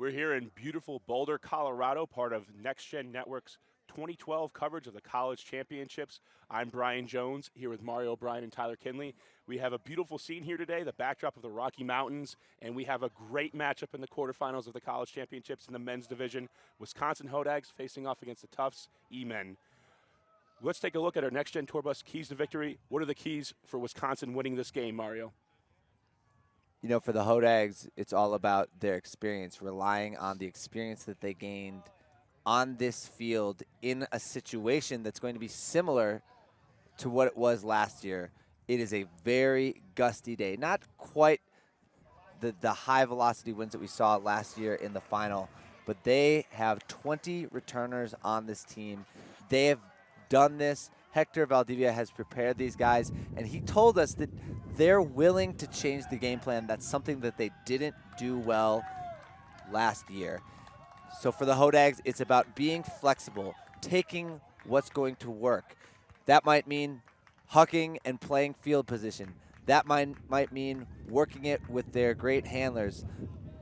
We're here in beautiful Boulder, Colorado, part of Next Gen Network's 2012 coverage of the college championships. I'm Brian Jones, here with Mario O'Brien and Tyler Kinley. We have a beautiful scene here today, the backdrop of the Rocky Mountains, and we have a great matchup in the quarterfinals of the college championships in the men's division. Wisconsin Hodags facing off against the Tufts E-Men. Let's take a look at our Next Gen Tour Bus keys to victory. What are the keys for Wisconsin winning this game, Mario? You know, for the Hodags, it's all about their experience, relying on the experience that they gained on this field in a situation that's going to be similar to what it was last year. It is a very gusty day. Not quite the high velocity winds that we saw last year in the final, but they have 20 returners on this team. They have done this. Hector Valdivia has prepared these guys, and he told us that they're willing to change the game plan. That's something that they didn't do well last year. So for the Hodags, it's about being flexible, taking what's going to work. That might mean hucking and playing field position. That might mean working it with their great handlers.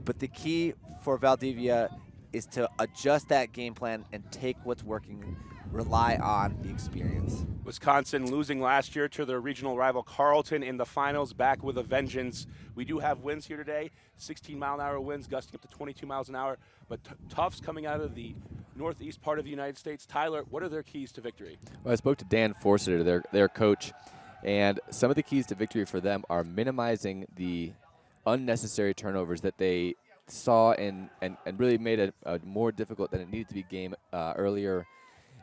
But the key for Valdivia is to adjust that game plan and take what's working, rely on the experience. Wisconsin losing last year to their regional rival Carleton in the finals, back with a vengeance. We do have winds here today, 16-mile-an-hour winds gusting up to 22 miles an hour, but Tufts coming out of the northeast part of the United States. Tyler, what are their keys to victory? Well, I spoke to Dan Forster, their coach, and some of the keys to victory for them are minimizing the unnecessary turnovers that they saw and really made it more difficult than it needed to be game earlier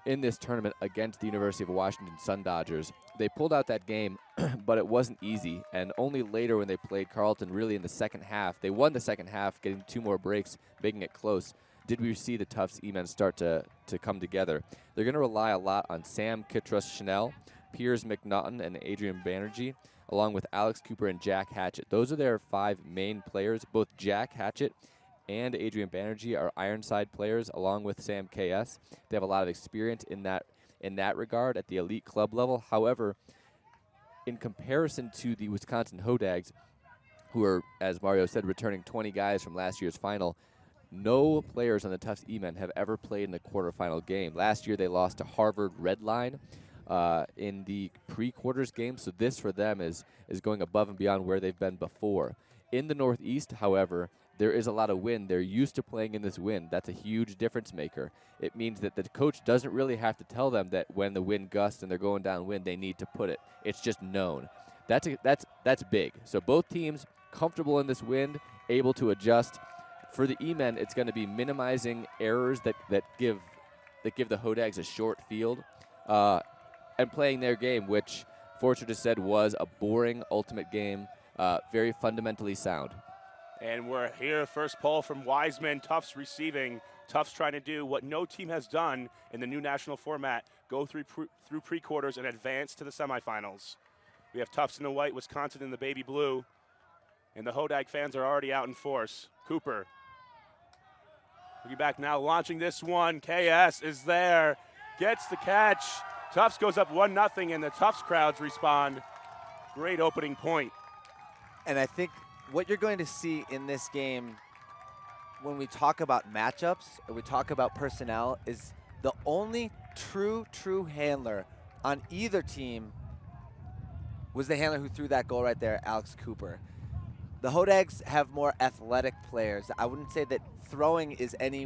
in this tournament against the University of Washington Sun Dodgers. They pulled out that game, but it wasn't easy, and only later when they played Carleton, really in the second half, they won the second half, getting 2 more breaks, making it close, did we see the Tufts E-Men start to come together. They're going to rely a lot on Sam Kitrus-Chanel, Piers McNaughton, and Adrian Banerjee, along with Alex Cooper and Jack Hatchett. Those are their 5 main players. Both Jack Hatchett and Adrian Banerjee are Ironside players, along with Sam KS. They have a lot of experience in that regard at the elite club level. However, in comparison to the Wisconsin Hodags, who are, as Mario said, returning 20 guys from last year's final, no players on the Tufts E-Men have ever played in the quarterfinal game. Last year they lost to Harvard Redline in the pre-quarters game, so this for them is going above and beyond where they've been before. In the Northeast, however, there is a lot of wind. They're used to playing in this wind. That's a huge difference maker. It means that the coach doesn't really have to tell them that when the wind gusts and they're going downwind, they need to put it. It's just known. That's big. So both teams comfortable in this wind, able to adjust. For the E-Men, it's going to be minimizing errors that give the Hodags a short field and playing their game, which Forster just said was a boring ultimate game, very fundamentally sound. And we're here, first poll from Wiseman, Tufts receiving. Tufts trying to do what no team has done in the new national format, go through pre-quarters and advance to the semifinals. We have Tufts in the white, Wisconsin in the baby blue, and the Hodag fans are already out in force. Cooper. We'll be back now, launching this one. KS is there, gets the catch. Tufts goes up 1-0, and the Tufts crowds respond. Great opening point. And I think what you're going to see in this game when we talk about matchups or we talk about personnel is the only true handler on either team was the handler who threw that goal right there, Alex Cooper. The Hodags have more athletic players. I wouldn't say that throwing is any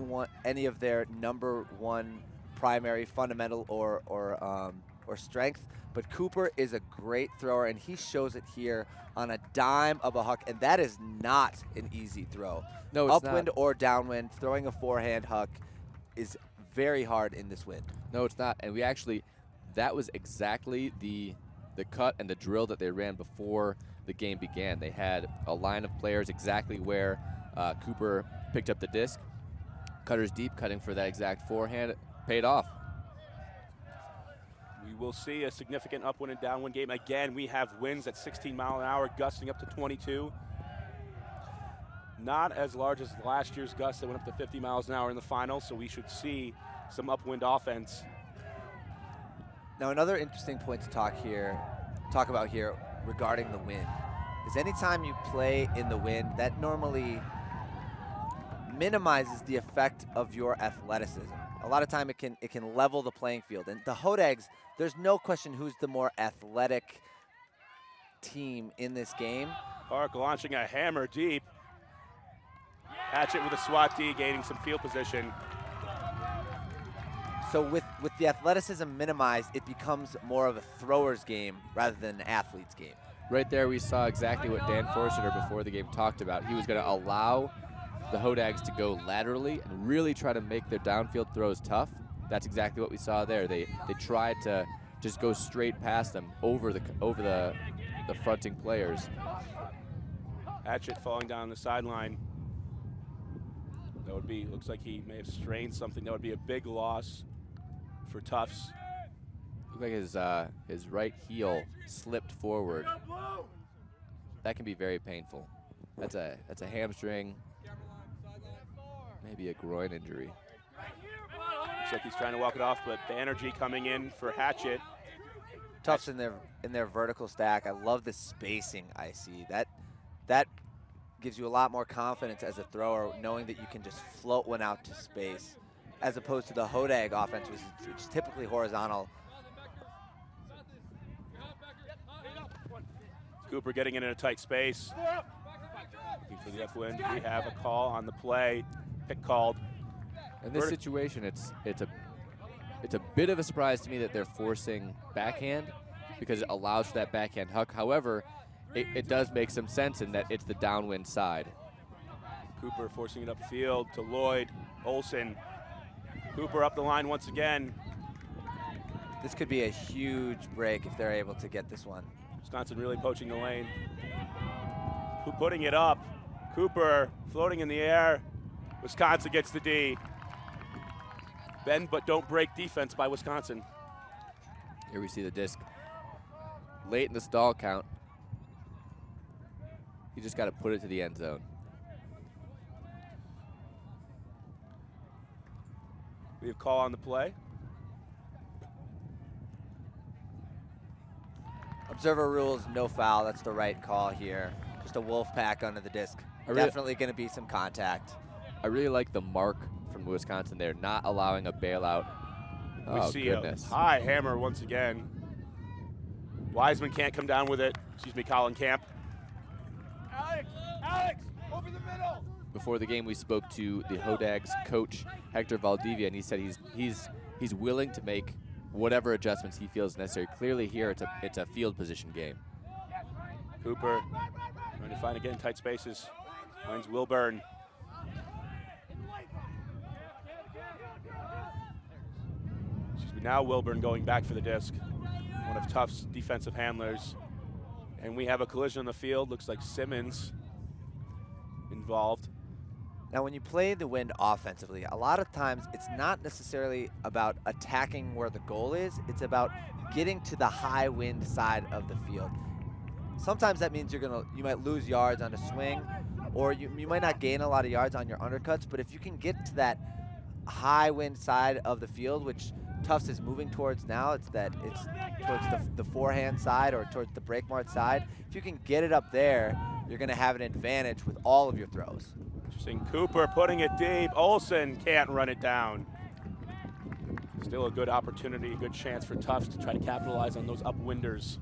of their number one primary fundamental or strength, but Cooper is a great thrower, and he shows it here on a dime of a huck, and that is not an easy throw. No, it's Upwind not. or downwind, throwing a forehand huck is very hard in this wind. No, it's not. And that was exactly the cut and the drill that they ran before the game began. They had a line of players exactly where Cooper picked up the disc. Cutters deep, cutting for that exact forehand. Paid off. We will see a significant upwind and downwind game. Again, we have winds at 16 mile an hour, gusting up to 22. Not as large as last year's gusts that went up to 50 miles an hour in the final, so we should see some upwind offense. Now, another interesting point to talk about here regarding the wind is anytime you play in the wind, that normally minimizes the effect of your athleticism. A lot of time it can level the playing field. And the Hodags, there's no question who's the more athletic team in this game. Park launching a hammer deep. Hatchet with a SWAT D, gaining some field position. So with the athleticism minimized, it becomes more of a thrower's game rather than an athlete's game. Right there, we saw exactly what Dan Forster before the game talked about. He was going to allow the Hodags to go laterally and really try to make their downfield throws tough. That's exactly what we saw there. They tried to just go straight past them over the fronting players. Hatchet falling down the sideline. That would be, looks like he may have strained something. That would be a big loss for Tufts. Looked like his right heel slipped forward. That can be very painful. That's a hamstring, maybe a groin injury. Looks like he's trying to walk it off, but the energy coming in for Hatchet. Tufts in their vertical stack. I love the spacing I see. That gives you a lot more confidence as a thrower, knowing that you can just float one out to space, as opposed to the Hodag offense, which is typically horizontal. Cooper getting in a tight space. Looking for the upwind. We have a call on the play. Pick called. In this situation, it's a bit of a surprise to me that they're forcing backhand because it allows for that backhand hook. However, it does make some sense in that it's the downwind side. Cooper forcing it upfield to Lloyd. Olsen. Cooper up the line once again. This could be a huge break if they're able to get this one. Wisconsin really poaching the lane. Putting it up. Cooper floating in the air. Wisconsin gets the D. Bend but don't break defense by Wisconsin. Here we see the disc late in the stall count. You just got to put it to the end zone. We have call on the play. Observer rules, no foul. That's the right call here. Just a wolf pack under the disc. Definitely going to be some contact. I really like the mark from Wisconsin there, not allowing a bailout. We see goodness. A high hammer once again. Wiseman can't come down with it. Excuse me, Colin Camp. Alex, over the middle. Before the game, we spoke to the Hodags coach, Hector Valdivia, and he said he's willing to make whatever adjustments he feels necessary. Clearly here, it's a field position game. Cooper trying to find again tight spaces. Finds Wilburn. Excuse me, now Wilburn going back for the disc. One of Tufts' defensive handlers. And we have a collision on the field. Looks like Simmons involved. Now, when you play the wind offensively, a lot of times it's not necessarily about attacking where the goal is. It's about getting to the high wind side of the field. Sometimes that means you might lose yards on a swing, or you might not gain a lot of yards on your undercuts. But if you can get to that high wind side of the field, which Tufts is moving towards now, it's towards the forehand side or towards the break mark side. If you can get it up there, you're going to have an advantage with all of your throws. Interesting. Cooper putting it deep. Olsen can't run it down. Still a good opportunity, good chance for Tufts to try to capitalize on those upwinders.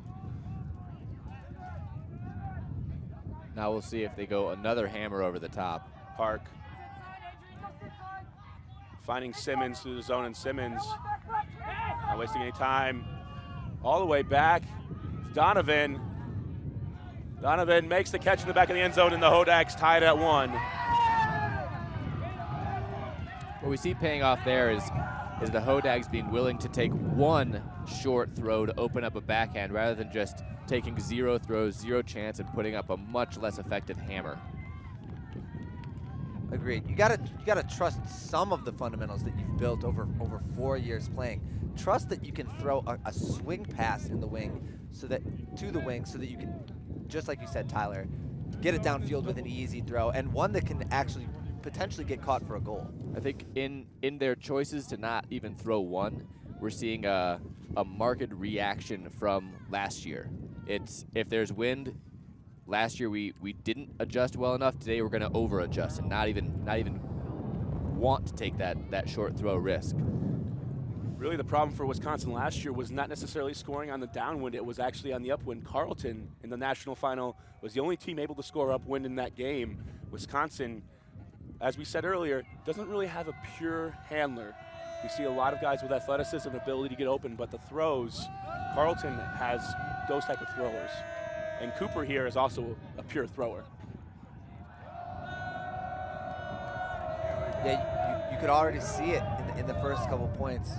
Now we'll see if they go another hammer over the top. Park finding Simmons through the zone, and Simmons not wasting any time. All the way back, Donovan. Donovan makes the catch in the back of the end zone, and the Hodags tied at 1. What we see paying off there is the Hodags being willing to take one short throw to open up a backhand rather than just taking 0 throws, 0 chance, and putting up a much less effective hammer. Agreed. You gotta trust some of the fundamentals that you've built over 4 years playing. Trust that you can throw a swing pass in the wing so that you can, just like you said, Tyler, get it downfield with an easy throw, and one that can actually potentially get caught for a goal. I think in their choices to not even throw one, we're seeing a marked reaction from last year. It's if there's wind. Last year we didn't adjust well enough. Today we're going to over adjust and not even want to take that short throw risk. Really, the problem for Wisconsin last year was not necessarily scoring on the downwind. It was actually on the upwind. Carleton in the national final was the only team able to score upwind in that game. Wisconsin, as we said earlier, doesn't really have a pure handler. We see a lot of guys with athleticism and ability to get open, but the throws, Carleton has those type of throwers. And Cooper here is also a pure thrower. Yeah, you could already see it in the first couple points.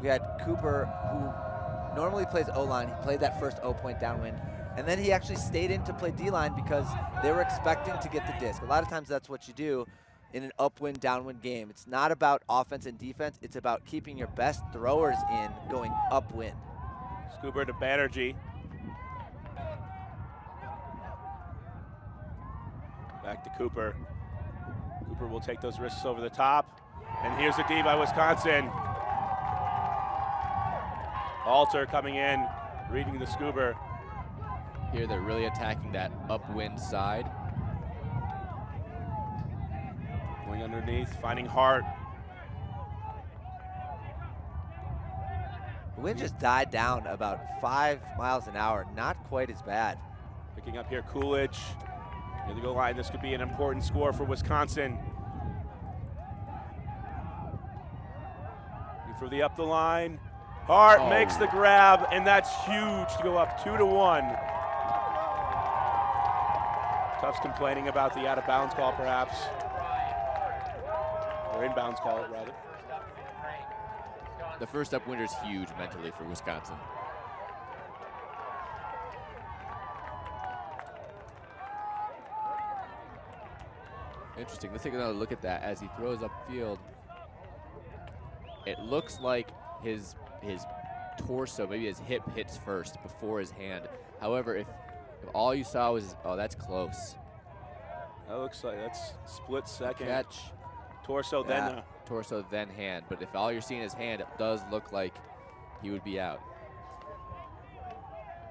We had Cooper, who normally plays O-line. He played that first O-point downwind. And then he actually stayed in to play D-line because they were expecting to get the disc. A lot of times that's what you do in an upwind, downwind game. It's not about offense and defense. It's about keeping your best throwers in going upwind. Scooper to Banerjee. Back to Cooper. Cooper will take those risks over the top. And here's a D by Wisconsin. Alter coming in, reading the Scoober. Here they're really attacking that upwind side. Going underneath, finding Hart. The wind just died down about 5 miles an hour. Not quite as bad. Picking up here Coolidge. Near the goal line, this could be an important score for Wisconsin. And for the up the line, Hart makes the grab, and that's huge to go up 2-1. Tufts complaining about the out of bounds call perhaps. Or inbounds call, rather. The first upwinder is huge mentally for Wisconsin. Interesting. Let's take another look at that as he throws upfield. It looks like his torso, maybe his hip hits first before his hand. However, if all you saw was, that's close. That looks like that's split second. Catch. Torso, then torso, then hand. But if all you're seeing is hand, it does look like he would be out.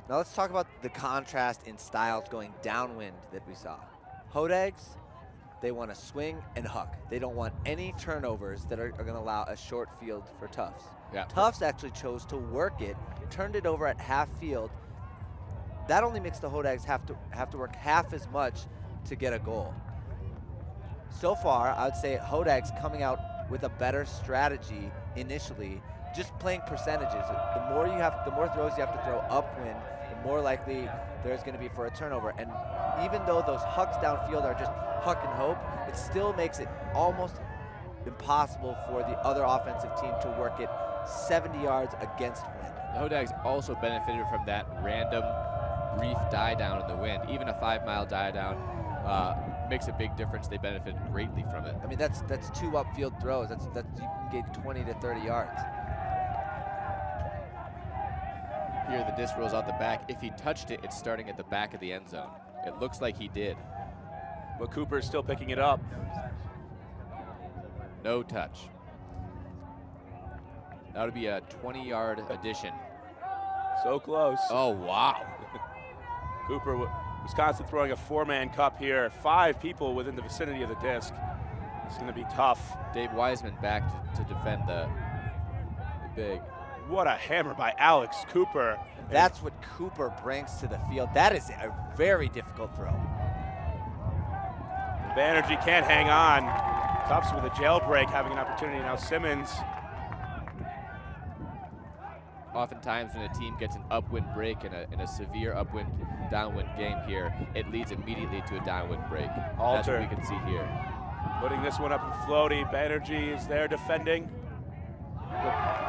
Now let's talk about the contrast in styles going downwind that we saw. Hodags, they want to swing and huck. They don't want any turnovers that are going to allow a short field for Tufts. Yeah. Tufts actually chose to work it, turned it over at half field. That only makes the Hodags have to work half as much to get a goal. So far, I would say Hodags coming out with a better strategy initially, just playing percentages. The more throws you have to throw upwind, the more likely there's going to be for a turnover. And even though those hucks downfield are just huck and hope, it still makes it almost impossible for the other offensive team to work it 70 yards against wind. The Hodags also benefited from that random brief die down in the wind. Even a 5-mile die down makes a big difference. They benefited greatly from it. I mean, that's 2 upfield throws. That's you can get 20 to 30 yards. Here the disc rolls out the back. If he touched it, it's starting at the back of the end zone. It looks like he did. But Cooper's still picking it up. No touch. That would be a 20-yard addition. So close. Oh, wow. Cooper, Wisconsin throwing a 4-man cup here. 5 people within the vicinity of the disc. It's going to be tough. Dave Wiseman back to defend the big. What a hammer by Alex Cooper. That's what Cooper brings to the field. That is a very difficult throw. Banerjee can't hang on. Tufts with a jailbreak, having an opportunity. Now Simmons. Oftentimes when a team gets an upwind break in a severe upwind downwind game here, it leads immediately to a downwind break. That's what we can see here. Putting this one up in floaty. Banerjee is there defending.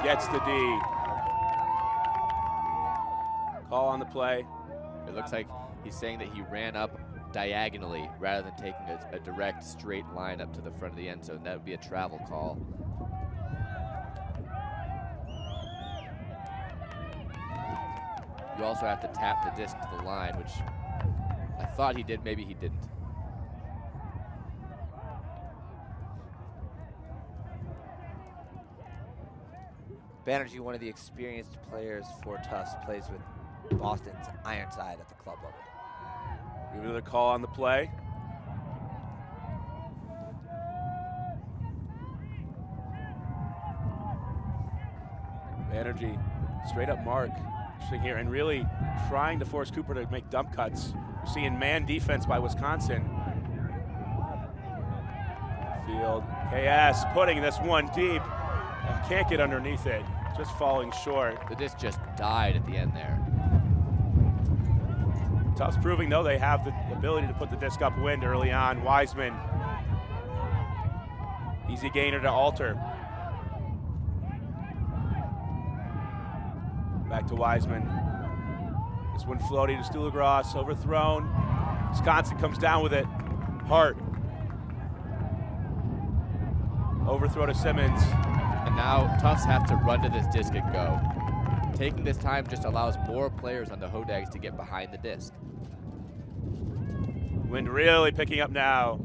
Gets the D. Call on the play. It looks like he's saying that he ran up diagonally rather than taking a direct straight line up to the front of the end zone. That would be a travel call. You also have to tap the disc to the line, which I thought he did, maybe he didn't. Banerjee, one of the experienced players for Tufts, plays with Boston's Ironside at the club level. Give another call on the play. Banerjee, straight up mark. Interesting here, and really trying to force Cooper to make dump cuts. We're seeing man defense by Wisconsin. Field, KS putting this one deep. Can't get underneath it, just falling short. The disc just died at the end there. Tufts proving, though, they have the ability to put the disc upwind early on. Wiseman, easy gainer to Alter. Back to Wiseman. This one floating to Stuhlgras, overthrown. Wisconsin comes down with it. Hart. Overthrow to Simmons. And now Tufts have to run to this disc and go. Taking this time just allows more players on the Hodags to get behind the disc. Wind really picking up now.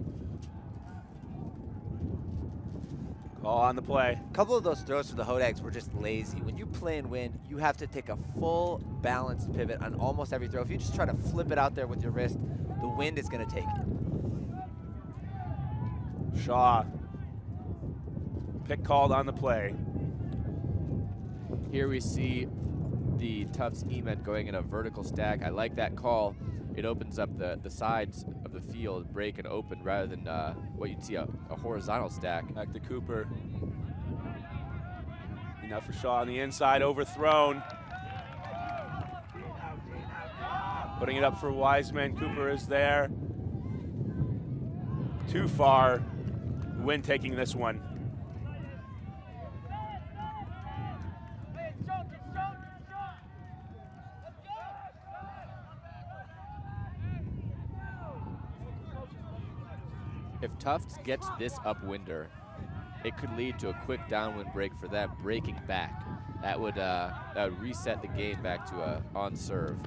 Call on the play. A couple of those throws for the Hodags were just lazy. When you play in wind, you have to take a full balanced pivot on almost every throw. If you just try to flip it out there with your wrist, the wind is going to take it. Shaw. Pick called on the play. Here we see the Tufts E-men going in a vertical stack. I like that call. It opens up the sides of the field, break and open, rather than what you'd see a horizontal stack. Back to Cooper. Enough for Shaw on the inside, overthrown. Putting it up for Wiseman. Cooper is there. Too far. Wind taking this one. If Tufts gets this upwinder, it could lead to a quick downwind break for them, breaking back. That would reset the game back to on serve.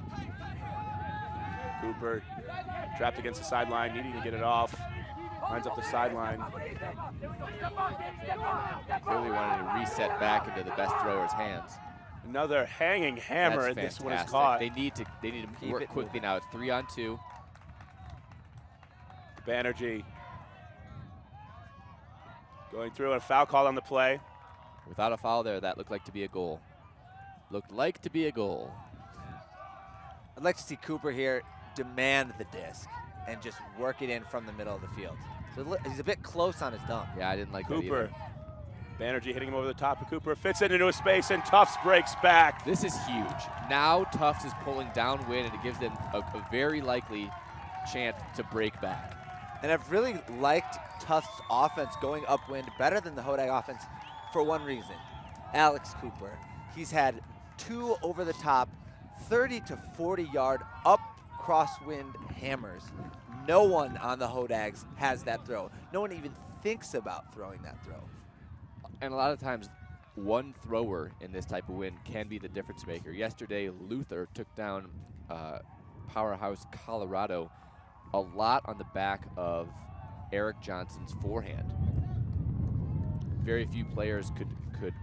Cooper trapped against the sideline, needing to get it off. Lines up the sideline. Clearly wanted to reset back into the best thrower's hands. Another hanging hammer, That's and this one is fantastic. caught. They need to Keep work it quickly moving. now. It's 3-on-2. Banerjee going through, a foul call on the play. Without a foul there, that looked like to be a goal. Looked like to be a goal. I'd like to see Cooper here demand the disc and just work it in from the middle of the field. So he's a bit close on his dunk. Yeah, I didn't like that Cooper. either. Banerjee hitting him over the top of Cooper, fits it into a space, and Tufts breaks back. This is huge. Now Tufts is pulling downwind, and it gives them a very likely chance to break back. And I've really liked Tufts' offense going upwind better than the Hodag offense for one reason. Alex Cooper. He's had 2 over-the-top, 30 to 40-yard up crosswind hammers. No one on the Hodags has that throw. No one even thinks about throwing that throw. And a lot of times, one thrower in this type of wind can be the difference maker. Yesterday, Luther took down powerhouse Colorado a lot on the back of Eric Johnson's forehand. Very few players could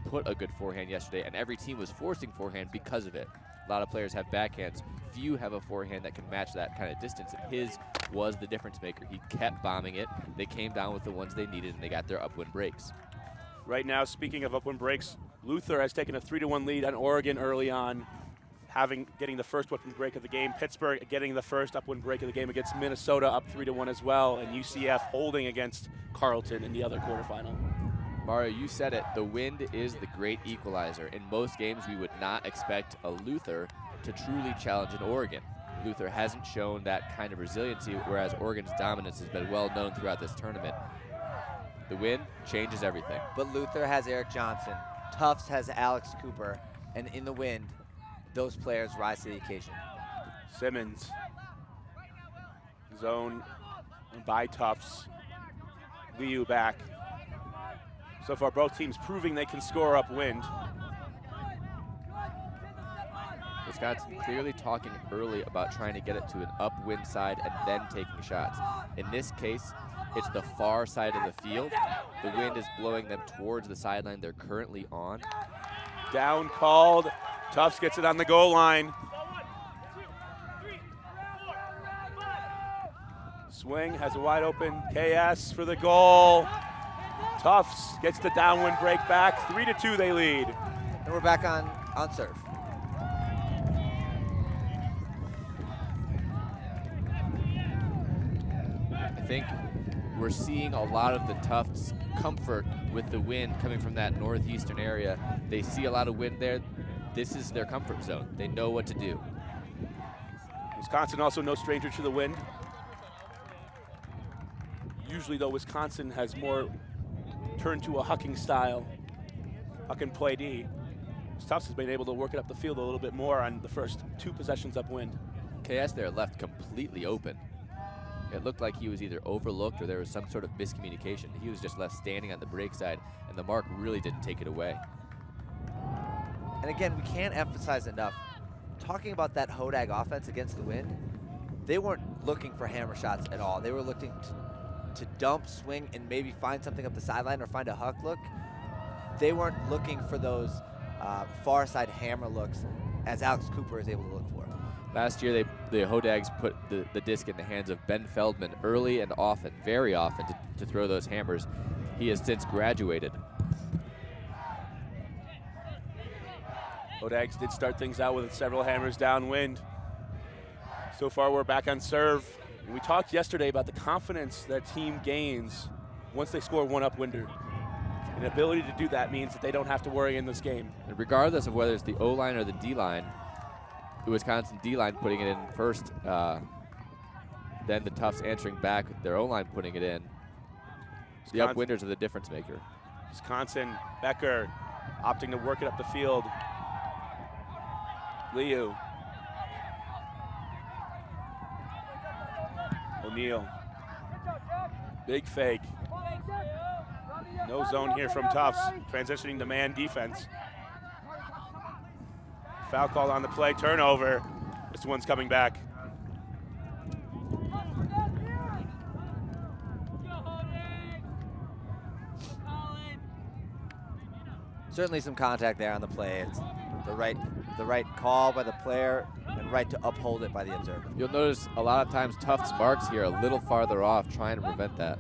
put a good forehand yesterday, and every team was forcing forehand because of it. A lot of players have backhands. Few have a forehand that can match that kind of distance, and his was the difference maker. He kept bombing it. They came down with the ones they needed, and they got their upwind breaks. Right now, speaking of upwind breaks, Luther has taken a 3-1 lead on Oregon early on, getting the first upwind break of the game. Pittsburgh getting the first upwind break of the game against Minnesota, up 3-1 as well, and UCF holding against Carleton in the other quarterfinal. Mario, you said it. The wind is the great equalizer. In most games, we would not expect a Luther to truly challenge an Oregon. Luther hasn't shown that kind of resiliency, whereas Oregon's dominance has been well known throughout this tournament. The wind changes everything. But Luther has Eric Johnson. Tufts has Alex Cooper. And in the wind, those players rise to the occasion. Simmons. Zone by Tufts. Liu back. So far, both teams proving they can score upwind. Wisconsin clearly talking early about trying to get it to an upwind side and then taking shots. In this case, it's the far side of the field. The wind is blowing them towards the sideline they're currently on. Down called. Tufts gets it on the goal line. Swing has a wide open KS for the goal. Tufts gets the downwind break back. 3-2 they lead. And we're back on serve. I think we're seeing a lot of the Tufts comfort with the wind coming from that northeastern area. They see a lot of wind there. This is their comfort zone. They know what to do. Wisconsin also no stranger to the wind. Usually, though, Wisconsin has more turned to a hucking style, huck and play D. Tufts has been able to work it up the field a little bit more on the first 2 possessions upwind. KS there left completely open. It looked like he was either overlooked or there was some sort of miscommunication. He was just left standing on the break side, and the mark really didn't take it away. And again, we can't emphasize enough, talking about that Hodag offense against the wind, they weren't looking for hammer shots at all. They were looking to dump, swing, and maybe find something up the sideline or find a huck look. They weren't looking for those far side hammer looks as Alex Cooper is able to look for. Last year, the Hodags put the disc in the hands of Ben Feldman early and often, very often, to throw those hammers. He has since graduated. Hodags did start things out with several hammers downwind. So far, we're back on serve. And we talked yesterday about the confidence that team gains once they score one upwinder. An ability to do that means that they don't have to worry in this game. And regardless of whether it's the O-line or the D-line, the Wisconsin D-line putting it in first, then the Tufts answering back, their O-line putting it in. The upwinders are the difference maker. Wisconsin, Becker opting to work it up the field. Liu. O'Neal. Big fake. No zone here from Tufts. Transitioning to man defense. Foul called on the play, turnover. This one's coming back. Certainly some contact there on the play. It's the right call by the player and right to uphold it by the observer. You'll notice a lot of times Tufts marks here a little farther off, trying to prevent that.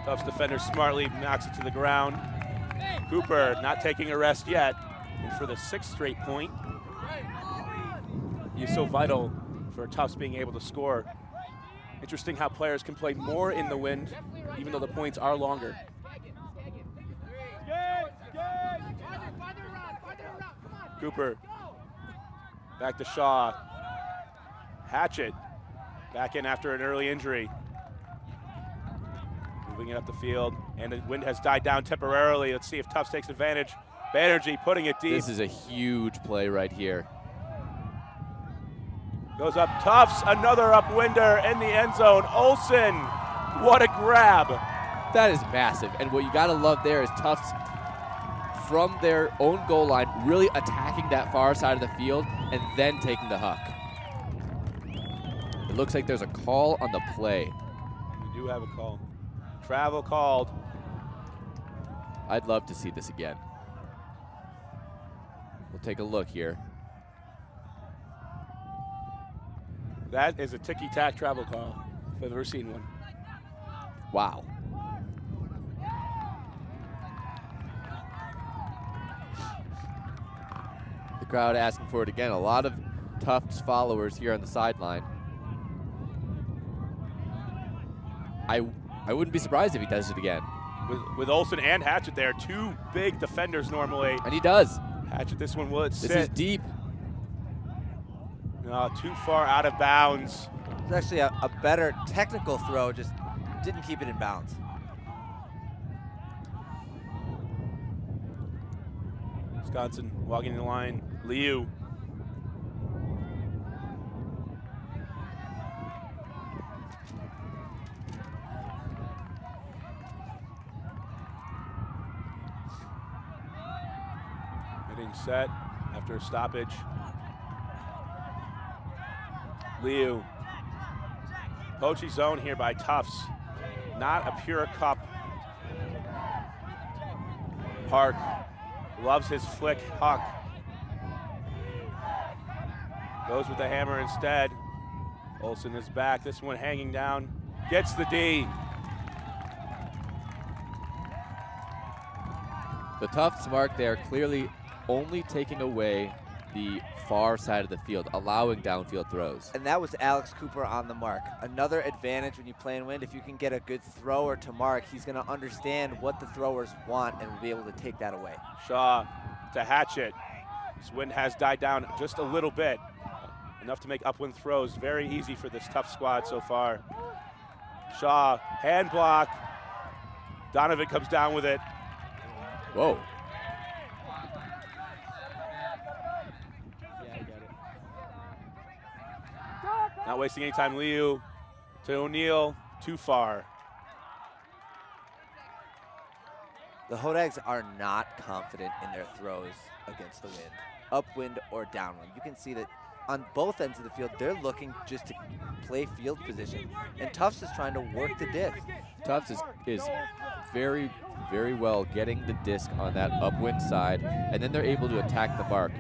Tufts defender smartly knocks it to the ground. Cooper not taking a rest yet. And for the 6th straight point, he is so vital for Tufts being able to score. Interesting how players can play more in the wind, even though the points are longer. Cooper, back to Shaw. Hatchet, back in after an early injury. Moving it up the field, and the wind has died down temporarily. Let's see if Tufts takes advantage. Banerjee putting it deep. This is a huge play right here. Goes up Tufts, another upwinder in the end zone. Olsen, what a grab. That is massive, and what you gotta love there is Tufts from their own goal line, really attacking that far side of the field and then taking the huck. It looks like there's a call on the play. We do have a call. Travel called. I'd love to see this again. We'll take a look here. That is a ticky-tack travel call, if I've ever seen one. Wow. The crowd asking for it again. A lot of Tufts followers here on the sideline. I wouldn't be surprised if he does it again. With Olsen and Hatchet there, 2 big defenders normally. And he does. Hatchet, this one will it sit? This is deep. No, too far out of bounds. It's actually a better technical throw, just didn't keep it in bounds. Wisconsin walking the line. Liu. Hitting set after a stoppage. Liu. Poachy zone here by Tufts. Not a pure cup. Park loves his flick huck. Goes with the hammer instead. Olsen is back. This one hanging down. Gets the D. The Tufts mark there clearly only taking away the far side of the field, allowing downfield throws. And that was Alex Cooper on the mark. Another advantage when you play in wind, if you can get a good thrower to mark, he's going to understand what the throwers want and will be able to take that away. Shaw to Hatchet. This wind has died down just a little bit. Enough to make upwind throws. Very easy for this Tufts squad so far. Shaw, hand block. Donovan comes down with it. Whoa. Not wasting any time, Liu to O'Neal, too far. The Hodags are not confident in their throws against the wind, upwind or downwind. You can see that on both ends of the field, they're looking just to play field position, and Tufts is trying to work the disc. Tufts is very, very well getting the disc on that upwind side, and then they're able to attack the mark.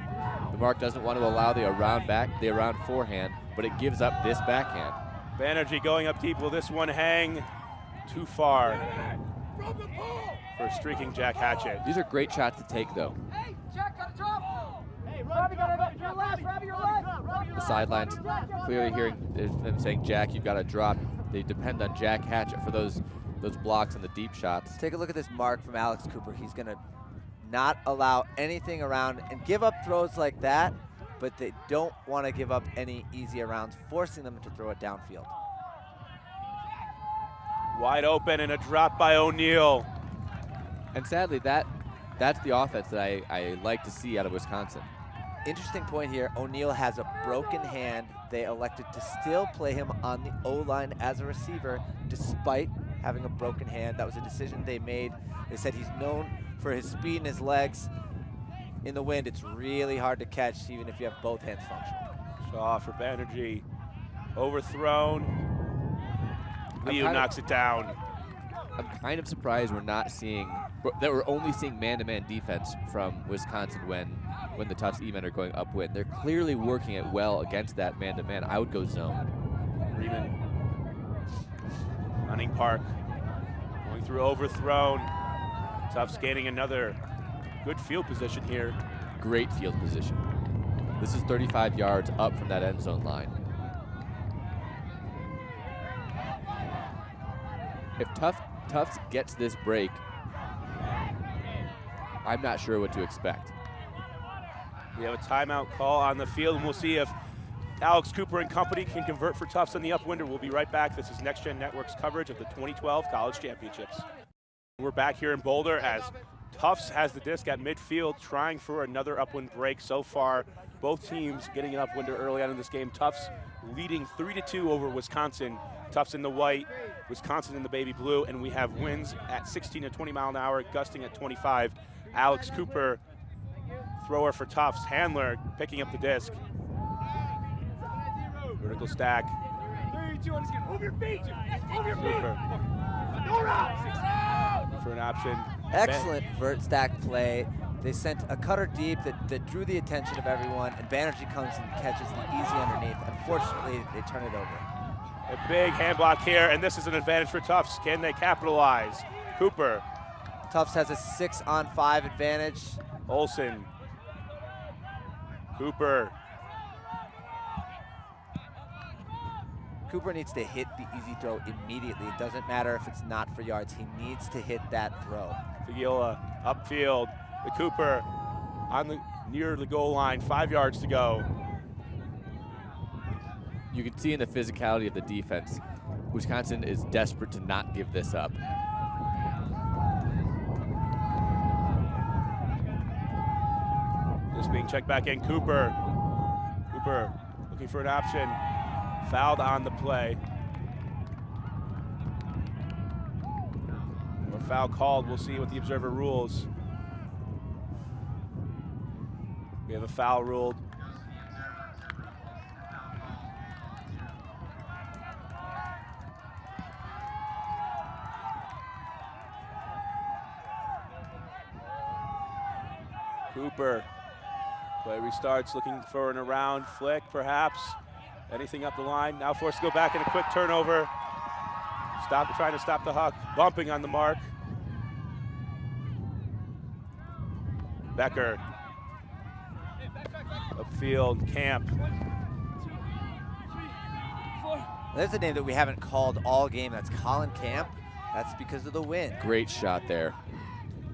The mark doesn't want to allow the around forehand, but it gives up this backhand. Banerjee going up deep. Will this one hang? Too far for streaking Jack Hatchet. These are great shots to take, though. Hey, Jack, gotta drop. Hey, Robbie, your left, Robbie, your left. The sidelines clearly hearing them saying, Jack, you've got to drop. They depend on Jack Hatchet for those blocks and the deep shots. Take a look at this mark from Alex Cooper. He's going to not allow anything around and give up throws like that, but they don't want to give up any easy rounds, forcing them to throw it downfield. Wide open and a drop by O'Neal. And sadly, that's the offense that I like to see out of Wisconsin. Interesting point here, O'Neal has a broken hand. They elected to still play him on the O-line as a receiver despite having a broken hand. That was a decision they made. They said he's known for his speed and his legs. In the wind, it's really hard to catch even if you have both hands functional. Shaw for Banerjee. Overthrown. Liu knocks it down. I'm kind of surprised that we're only seeing man-to-man defense from Wisconsin when the Tufts E-men are going upwind. They're clearly working it well against that man-to-man. I would go zone. Freeman running park. Going through overthrown. Tufts gaining another good field position here. Great field position. This is 35 yards up from that end zone line. If Tufts gets this break, I'm not sure what to expect. We have a timeout call on the field, and we'll see if Alex Cooper and company can convert for Tufts on the upwinder. We'll be right back. This is Next Gen Network's coverage of the 2012 College Championships. We're back here in Boulder as Tufts has the disc at midfield, trying for another upwind break. So far, both teams getting an upwinder early on in this game. Tufts leading 3-2 over Wisconsin. Tufts in the white, Wisconsin in the baby blue, and we have winds at 16 to 20 mile an hour, gusting at 25. Alex Cooper, thrower for Tufts. Handler picking up the disc. Vertical stack. 3, 2, 1, move your feet. Move your feet. Cooper for an option. Excellent vert stack play. They sent a cutter deep that drew the attention of everyone, and Banerjee comes and catches the easy underneath. Unfortunately, they turn it over. A big hand block here, and this is an advantage for Tufts. Can they capitalize? Cooper. Tufts has a 6-on-5 advantage. Olsen. Cooper. Cooper needs to hit the easy throw immediately. It doesn't matter if it's not for yards. He needs to hit that throw. Fagila upfield. The Cooper near the goal line, 5 yards to go. You can see in the physicality of the defense, Wisconsin is desperate to not give this up. Just being checked back in. Cooper looking for an option. Fouled on the play. Or foul called. We'll see what the observer rules. We have a foul ruled. Cooper. Play restarts, looking for an around flick, perhaps. Anything up the line. Now forced to go back in a quick turnover. Trying to stop the huck. Bumping on the mark. Becker. Upfield, Camp. There's a name that we haven't called all game. That's Colin Camp. That's because of the wind. Great shot there.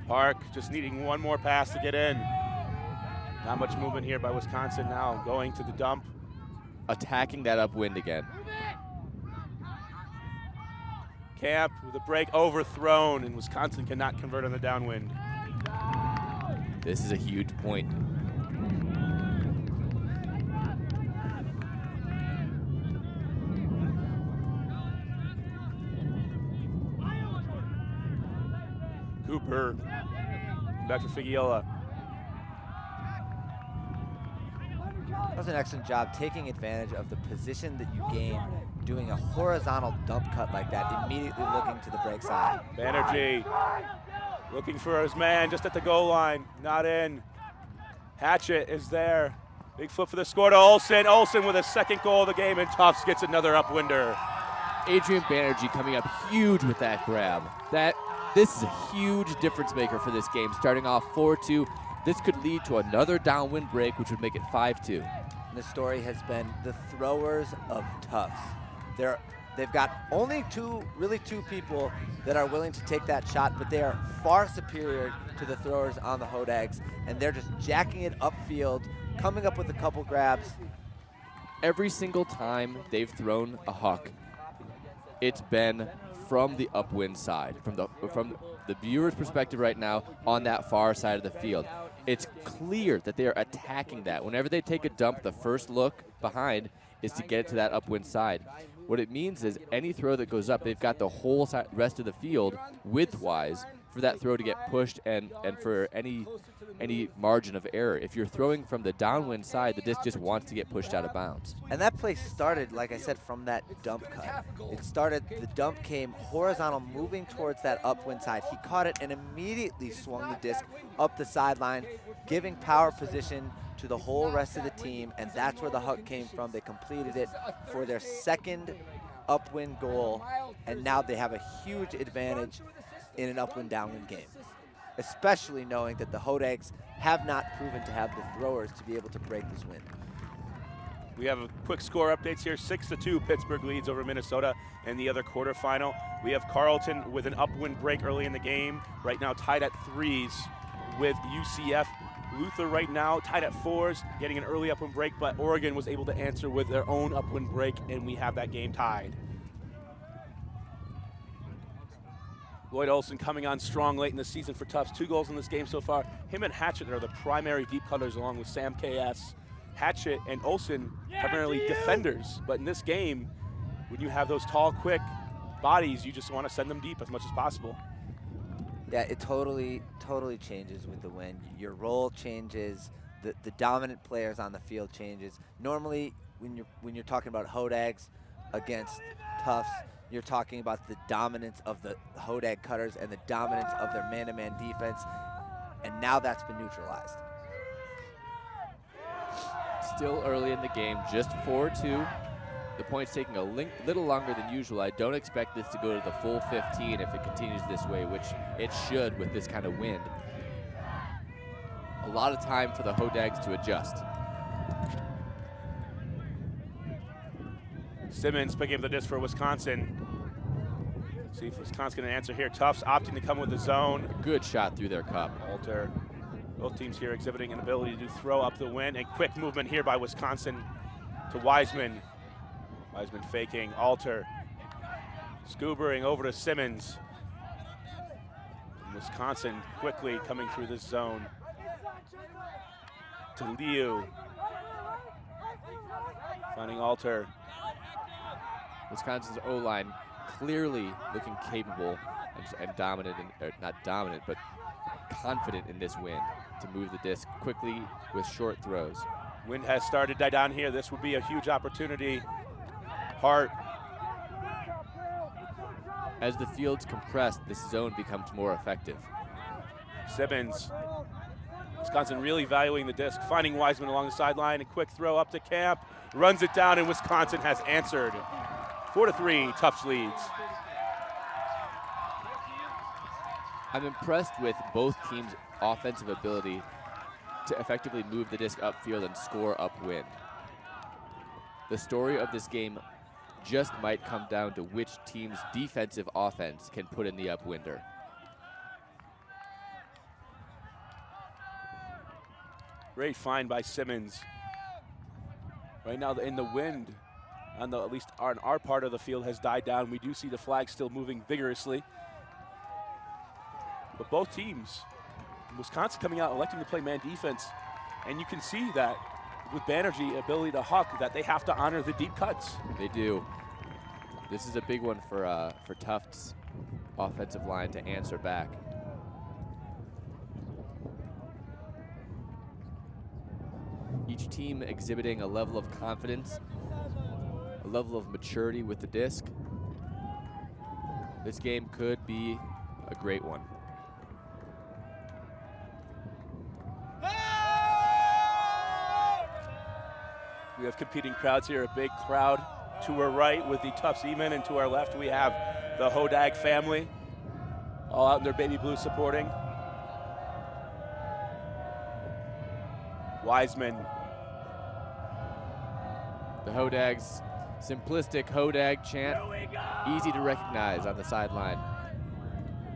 Park just needing one more pass to get in. Not much movement here by Wisconsin now, going to the dump. Attacking that upwind again. Camp with a break overthrown, and Wisconsin cannot convert on the downwind. This is a huge point. Cooper, back for Figueroa. That was an excellent job taking advantage of the position that you gain, doing a horizontal dump cut like that, immediately looking to the break side. Banerjee looking for his man just at the goal line, not in. Hatchet is there. Big flip for the score to Olsen. Olsen with a second goal of the game, and Tufts gets another upwinder. Adrian Banerjee coming up huge with that grab. This is a huge difference maker for this game. Starting off 4-2, this could lead to another downwind break, which would make it 5-2. And the story has been the throwers of Tufts. They've got only two people that are willing to take that shot, but they are far superior to the throwers on the Hodags, and they're just jacking it upfield, coming up with a couple grabs. Every single time they've thrown a huck, it's been from the upwind side, from the viewer's perspective right now on that far side of the field. It's clear that they are attacking that. Whenever they take a dump, the first look behind is to get it to that upwind side. What it means is any throw that goes up, they've got the whole rest of the field width-wise for that throw to get pushed and for any margin of error. If you're throwing from the downwind side, the disc just wants to get pushed out of bounds. And that play started, like I said, from that dump cut. It started, the dump came horizontal, moving towards that upwind side. He caught it and immediately swung the disc up the sideline, giving power position to the whole rest of the team, and that's where the huck came from. They completed it for their second upwind goal, and now they have a huge advantage in an upwind-downwind game, especially knowing that the Hodags have not proven to have the throwers to be able to break this wind. We have a quick score updates here. 6-2, Pittsburgh leads over Minnesota in the other quarterfinal. We have Carleton with an upwind break early in the game, right now tied at 3s with UCF. Luther right now tied at 4s, getting an early upwind break, but Oregon was able to answer with their own upwind break, and we have that game tied. Lloyd Olsen coming on strong late in the season for Tufts. 2 goals in this game so far. Him and Hatchet are the primary deep cutters along with Sam KS. Hatchet and Olsen primarily defenders, but in this game, when you have those tall, quick bodies, you just want to send them deep as much as possible. Yeah, it totally changes with the wind. Your role changes, the dominant players on the field changes. Normally, when you're talking about Hodags against Tufts, you're talking about the dominance of the Hodag cutters and the dominance of their man-to-man defense, and now that's been neutralized. Still early in the game, just 4-2. The point's taking a little longer than usual. I don't expect this to go to the full 15 if it continues this way, which it should with this kind of wind. A lot of time for the Hodags to adjust. Simmons picking up the disc for Wisconsin. Let's see if Wisconsin can answer here. Tufts opting to come with the zone. Good shot through their cup. Alter. Both teams here exhibiting an ability to throw up the wind, and quick movement here by Wisconsin to Wiseman. Wiseman faking, Alter. Scoobering over to Simmons. And Wisconsin quickly coming through this zone. To Liu. Finding Alter. Wisconsin's O-line clearly looking capable and dominant, not dominant, but confident in this wind to move the disc quickly with short throws. Wind has started to die down here. This would be a huge opportunity. Hart. As the field's compressed, this zone becomes more effective. Simmons. Wisconsin really valuing the disc, finding Wiseman along the sideline. A quick throw up to Camp, runs it down, and Wisconsin has answered. 4-3, Tufts leads. I'm impressed with both teams' offensive ability to effectively move the disc upfield and score upwind. The story of this game just might come down to which team's defensive offense can put in the upwinder. Great find by Simmons. Right now in the wind, on the, at least on our part of the field, has died down. We do see the flag still moving vigorously. But both teams, Wisconsin coming out electing to play man defense, and you can see that with Banerjee ability to huck, that they have to honor the deep cuts. They do. This is a big one for Tufts' offensive line to answer back. Each team exhibiting a level of confidence, a level of maturity with the disc. This game could be a great one. We have competing crowds here, a big crowd to our right with the Tufts E-men, and to our left we have the Hodag family, all out in their baby blue supporting. Wiseman. The Hodag's simplistic Hodag chant, easy to recognize on the sideline.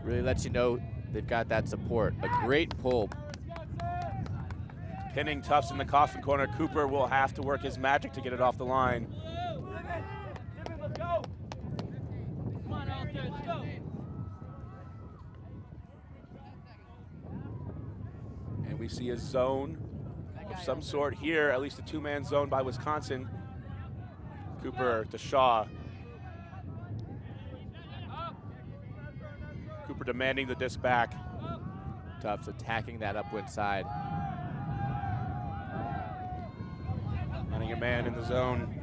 Really lets you know they've got that support. A great pull. Pinning Tufts in the coffin corner. Cooper will have to work his magic to get it off the line. Let's go. Come on, out there, let's go. And we see a zone of some sort here, at least a two-man zone by Wisconsin. Cooper to Shaw. Cooper demanding the disc back. Tufts attacking that upwind side. Running a man in the zone.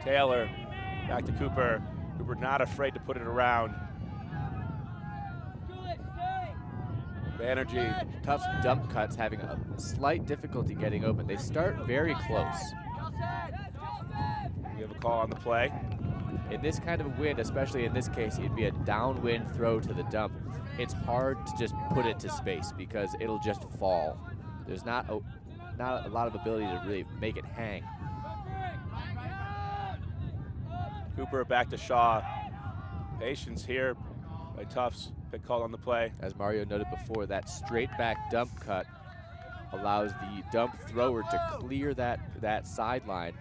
Taylor back to Cooper. Cooper not afraid to put it around. Banerjee. Tufts dump cuts having a slight difficulty getting open. They start very close. We have a call on the play. In this kind of wind, especially in this case, it'd be a downwind throw to the dump. It's hard to just put it to space because it'll just fall. There's not a lot of ability to really make it hang. Cooper back to Shaw. Patience here by Tufts. Big call on the play. As Mario noted before, that straight back dump cut allows the dump thrower to clear that sideline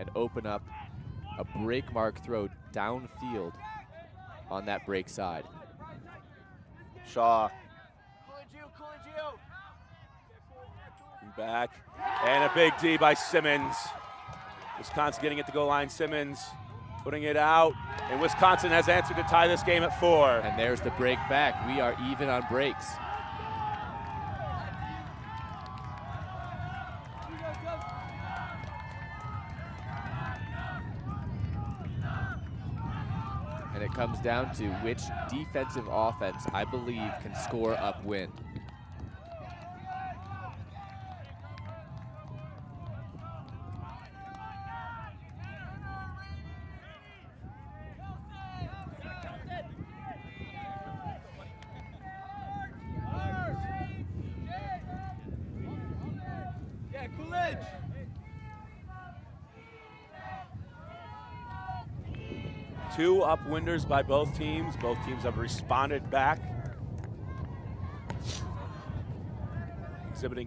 and open up a break mark throw downfield on that break side. Shaw. Back. And a big D by Simmons. Wisconsin getting it to goal line. Simmons putting it out. And Wisconsin has answered to tie this game at 4. And there's the break back. We are even on breaks. And it comes down to which defensive offense I believe can score upwind. Two upwinders by both teams. Both teams have responded back.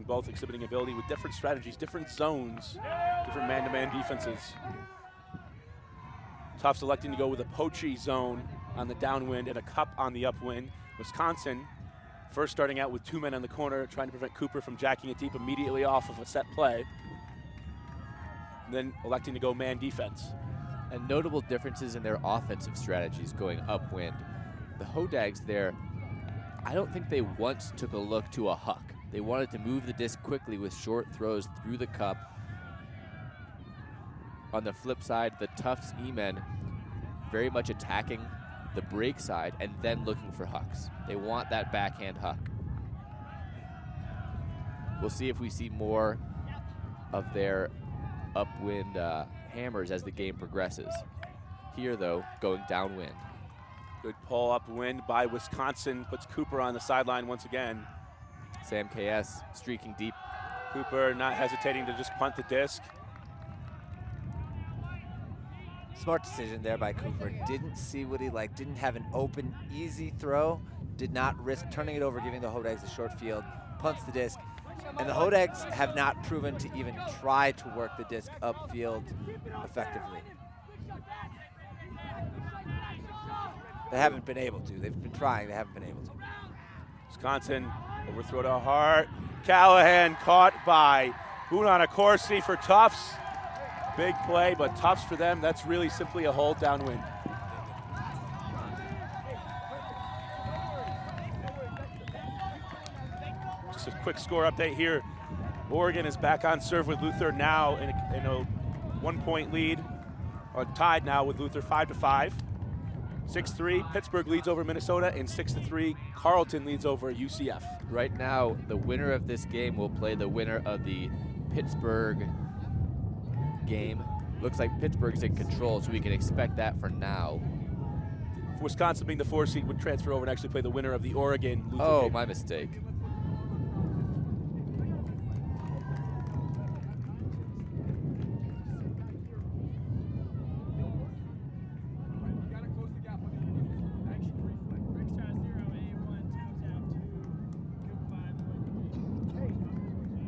Both exhibiting ability with different strategies, different zones, different man-to-man defenses. Tufts electing to go with a poachy zone on the downwind and a cup on the upwind. Wisconsin first starting out with 2 men on the corner, trying to prevent Cooper from jacking it deep immediately off of a set play. And then electing to go man defense. And notable differences in their offensive strategies going upwind. The Hodags there, I don't think they once took a look to a huck. They wanted to move the disc quickly with short throws through the cup. On the flip side, the Tufts E-men very much attacking the break side and then looking for hucks. They want that backhand huck. We'll see if we see more of their upwind hammers as the game progresses. Here, though, going downwind. Good pull upwind by Wisconsin, puts Cooper on the sideline once again. Sam KS streaking deep. Cooper not hesitating to just punt the disc. Smart decision there by Cooper. Didn't see what he liked, didn't have an open, easy throw, did not risk turning it over, giving the Hodags a short field, punts the disc. And the Hodags have not proven to even try to work the disc upfield effectively. They haven't been able to. They've been trying, they haven't been able to. Wisconsin overthrow to Hart. Callahan caught by Corsi for Tufts. Big play, but Tufts for them, that's really simply a hold downwind. Just a quick score update here. Oregon is back on serve with Luther now in a 1 point lead, or tied now with Luther 5-5. 6-3, Pittsburgh leads over Minnesota, and 6-3, Carleton leads over UCF. Right now, the winner of this game will play the winner of the Pittsburgh game. Looks like Pittsburgh's in control, so we can expect that for now. Wisconsin being the 4 seed would transfer over and actually play the winner of the Oregon Luther Oh, game. my mistake.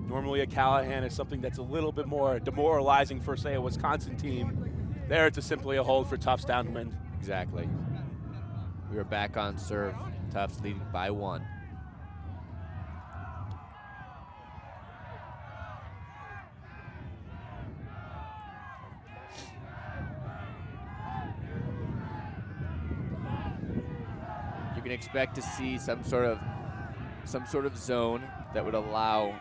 Normally a Callahan is something that's a little bit more demoralizing for, say, a Wisconsin team. There it's simply a hold for Tufts downwind. Exactly. We are back on serve. Tufts leading by 1. You can expect to see some sort of zone that would allow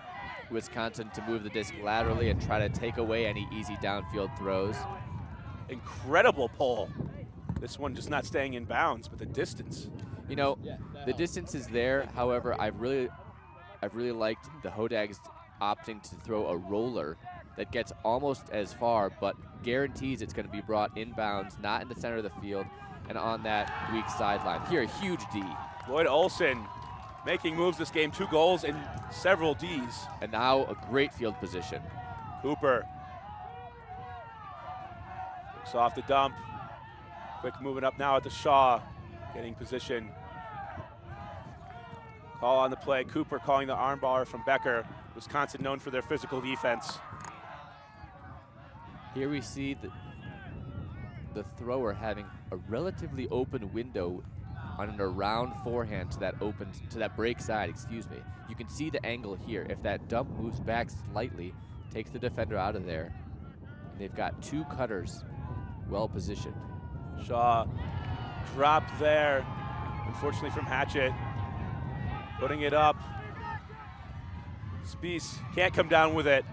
Wisconsin to move the disc laterally and try to take away any easy downfield throws. Incredible pull. This one just not staying in bounds, but the distance. You know, the distance is there. However, I've really liked the Hodags opting to throw a roller that gets almost as far, but guarantees it's going to be brought inbounds, not in the center of the field, and on that weak sideline. Here, a huge D. Lloyd Olson making moves this game, 2 goals and several Ds. And now a great field position. Cooper looks off the dump. Quick moving up now at the Shaw, getting position. Call on the play. Cooper calling the armbar from Becker. Wisconsin known for their physical defense. Here we see the thrower having a relatively open window on an around forehand to that break side, excuse me. You can see the angle here. If that dump moves back slightly, takes the defender out of there, and they've got 2 cutters well positioned. Shaw dropped there, unfortunately from Hatchett. Putting it up. Spies can't come down with it.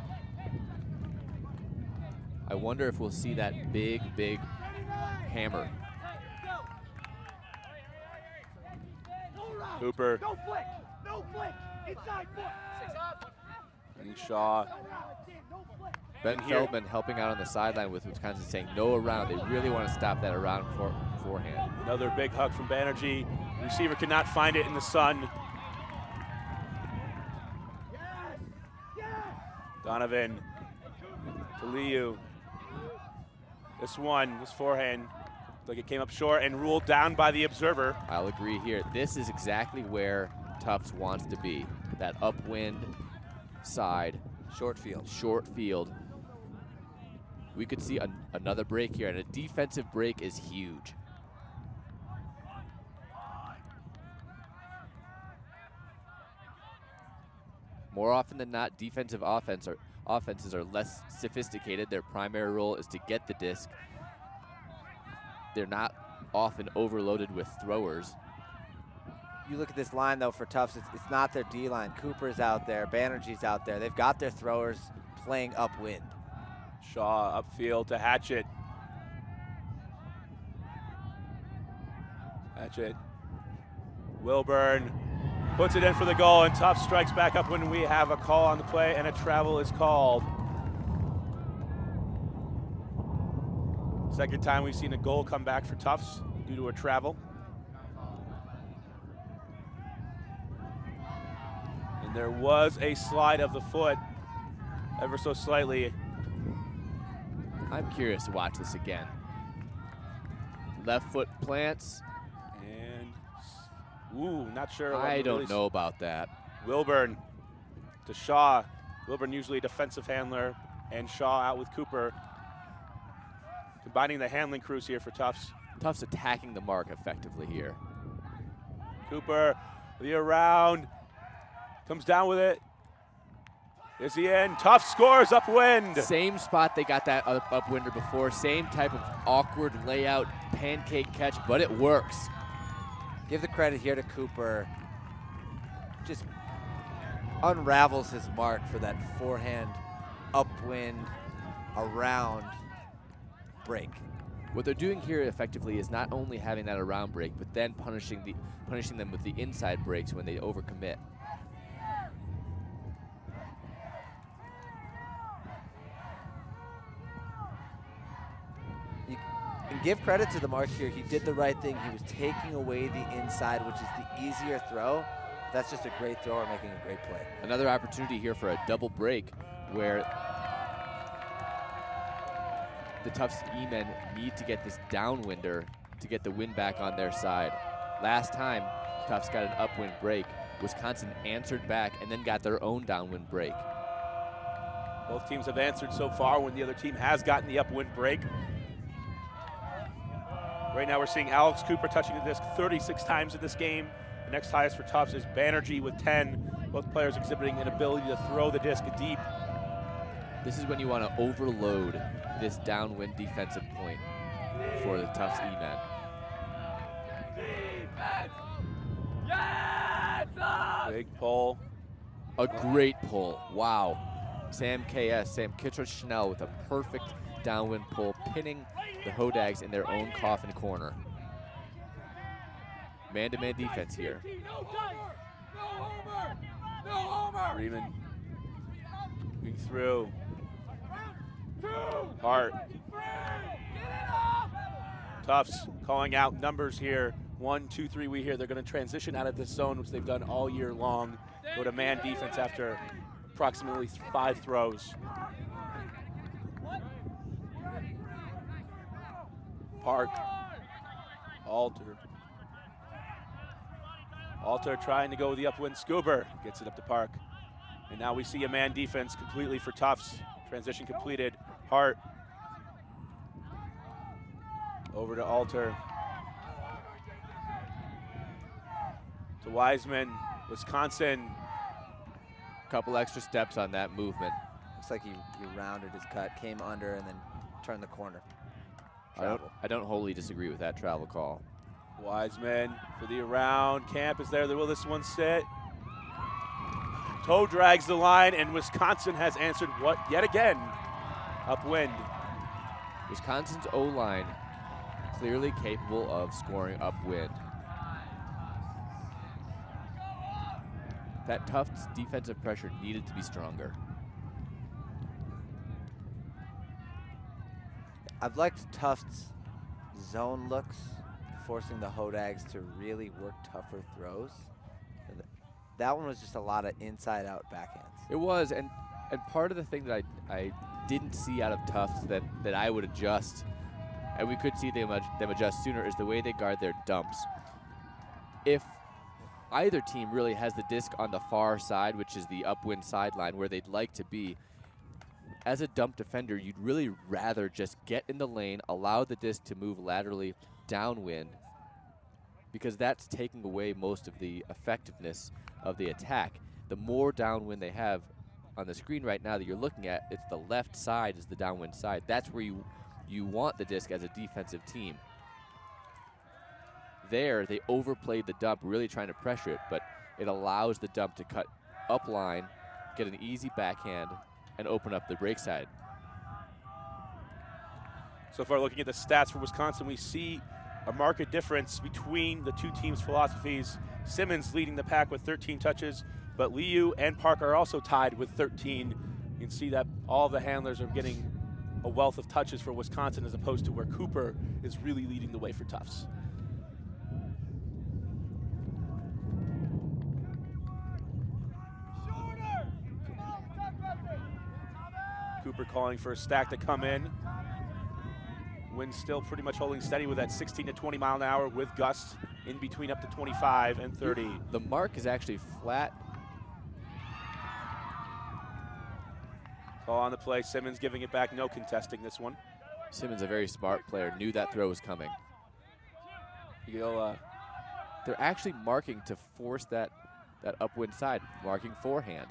I wonder if we'll see that big hammer. Cooper No flick. No flick. Inside foot. 6 up. and Shaw. No flick. Ben here. Feldman helping out on the sideline with Wisconsin saying no around. They really want to stop that around forehand. Another big hug from Banerjee. Receiver could not find it in the sun. Donovan to Liu. This forehand, like it came up short and ruled down by the observer. I'll agree here. This is exactly where Tufts wants to be. That upwind side. Short field. Short field. We could see another break here, and a defensive break is huge. More often than not, defensive offenses are less sophisticated. Their primary role is to get the disc. They're not often overloaded with throwers. You look at this line, though, for Tufts, it's not their D-line. Cooper's out there, Banerjee's out there. They've got their throwers playing upwind. Shaw upfield to Hatchett. Hatchett. Wilburn puts it in for the goal, and Tufts strikes back up when we have a call on the play, and a travel is called. Second time we've seen a goal come back for Tufts due to a travel. And There was a slide of the foot, ever so slightly. I'm curious to watch this again. Left foot plants. And, ooh, not sure. I don't know about that. Wilburn to Shaw. Wilburn usually a defensive handler, and Shaw out with Cooper. Combining the handling crews here for Tufts. Tufts attacking the mark effectively here. Cooper, the around, comes down with it. Is he in? Tufts scores upwind. Same spot they got that upwinder before. Same type of awkward layout, pancake catch, but it works. Give the credit here to Cooper. Just unravels his mark for that forehand upwind around break. What they're doing here effectively is not only having that around break, but then punishing them with the inside breaks when they overcommit. And give credit to the mark here. He did the right thing. He was taking away the inside, which is the easier throw. That's just a great thrower making a great play. Another opportunity here for a double break where the Tufts E-men need to get this downwinder to get the wind back on their side. Last time, Tufts got an upwind break. Wisconsin answered back and then got their own downwind break. Both teams have answered so far when the other team has gotten the upwind break. Right now we're seeing Alex Cooper touching the disc 36 times in this game. The next highest for Tufts is Banerjee with 10. Both players exhibiting an ability to throw the disc deep. This is when you want to overload this downwind defensive point for the Tufts E-men. Big pull. A great pull. Wow. Sam Kittredge-Schnell with a perfect downwind pull, pinning the Hodags in their own coffin corner. Man-to-man defense here. Freeman moving through. Hart. Tufts calling out numbers here. 1, 2, 3. We hear they're going to transition out of this zone, which they've done all year long. Go to man defense after approximately 5 throws. Park. Alter. Alter trying to go with the upwind. Scuber gets it up to Park. And now we see a man defense completely for Tufts. Transition completed. Hart. Over to Alter. To Wiseman. Wisconsin. Couple extra steps on that movement. Looks like he rounded his cut, came under, and then turned the corner. I don't wholly disagree with that travel call. Wiseman for the around. Camp is there. Will this one sit? Toe drags the line, and Wisconsin has answered what yet again? Upwind. Wisconsin's O-line clearly capable of scoring upwind. That Tufts defensive pressure needed to be stronger. I've liked Tufts' zone looks, forcing the Hodags to really work tougher throws. That one was just a lot of inside-out backhands. It was, and part of the thing that I didn't see out of Tufts that I would adjust, and we could see them adjust sooner, is the way they guard their dumps. If either team really has the disc on the far side, which is the upwind sideline where they'd like to be, as a dump defender, you'd really rather just get in the lane, allow the disc to move laterally downwind, because that's taking away most of the effectiveness of the attack. The more downwind they have on the screen right now that you're looking at, it's the left side is the downwind side. That's where you want the disc as a defensive team. There, they overplayed the dump, really trying to pressure it, but it allows the dump to cut up line, get an easy backhand, and open up the break side. So far, looking at the stats for Wisconsin, we see a marked difference between the two teams' philosophies. Simmons leading the pack with 13 touches, but Liu and Park are also tied with 13. You can see that all the handlers are getting a wealth of touches for Wisconsin as opposed to where Cooper is really leading the way for Tufts. Cooper calling for a stack to come in. Wind still pretty much holding steady with that 16 to 20 mile an hour with gusts in between up to 25 and 30. The mark is actually flat. Call on the play. Simmons giving it back. No contesting this one. Simmons, a very smart player, knew that throw was coming. He'll, They're actually marking to force that upwind side, marking forehand.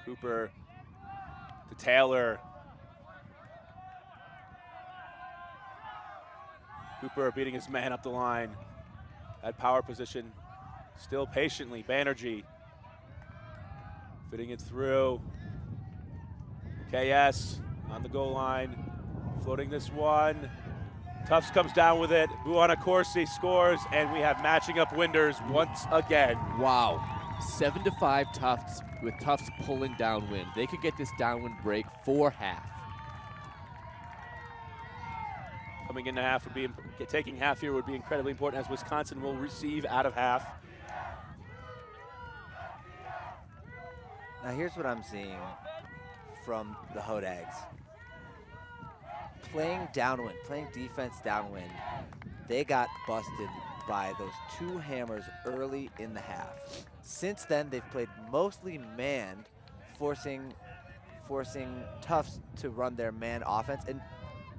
Cooper to Taylor. Cooper beating his man up the line. At power position, still patiently, Banerjee fitting it through. KS on the goal line, floating this one. Tufts comes down with it. Buonacorsi scores, and we have matching up winders once again. Wow, 7-5 Tufts, with Tufts pulling downwind. They could get this downwind break for half. Coming into half would be, taking half here would be incredibly important, as Wisconsin will receive out of half. Now here's what I'm seeing from the Hodags. Playing downwind, playing defense downwind, they got busted by those two hammers early in the half. Since then, they've played mostly manned, forcing Tufts to run their man offense, and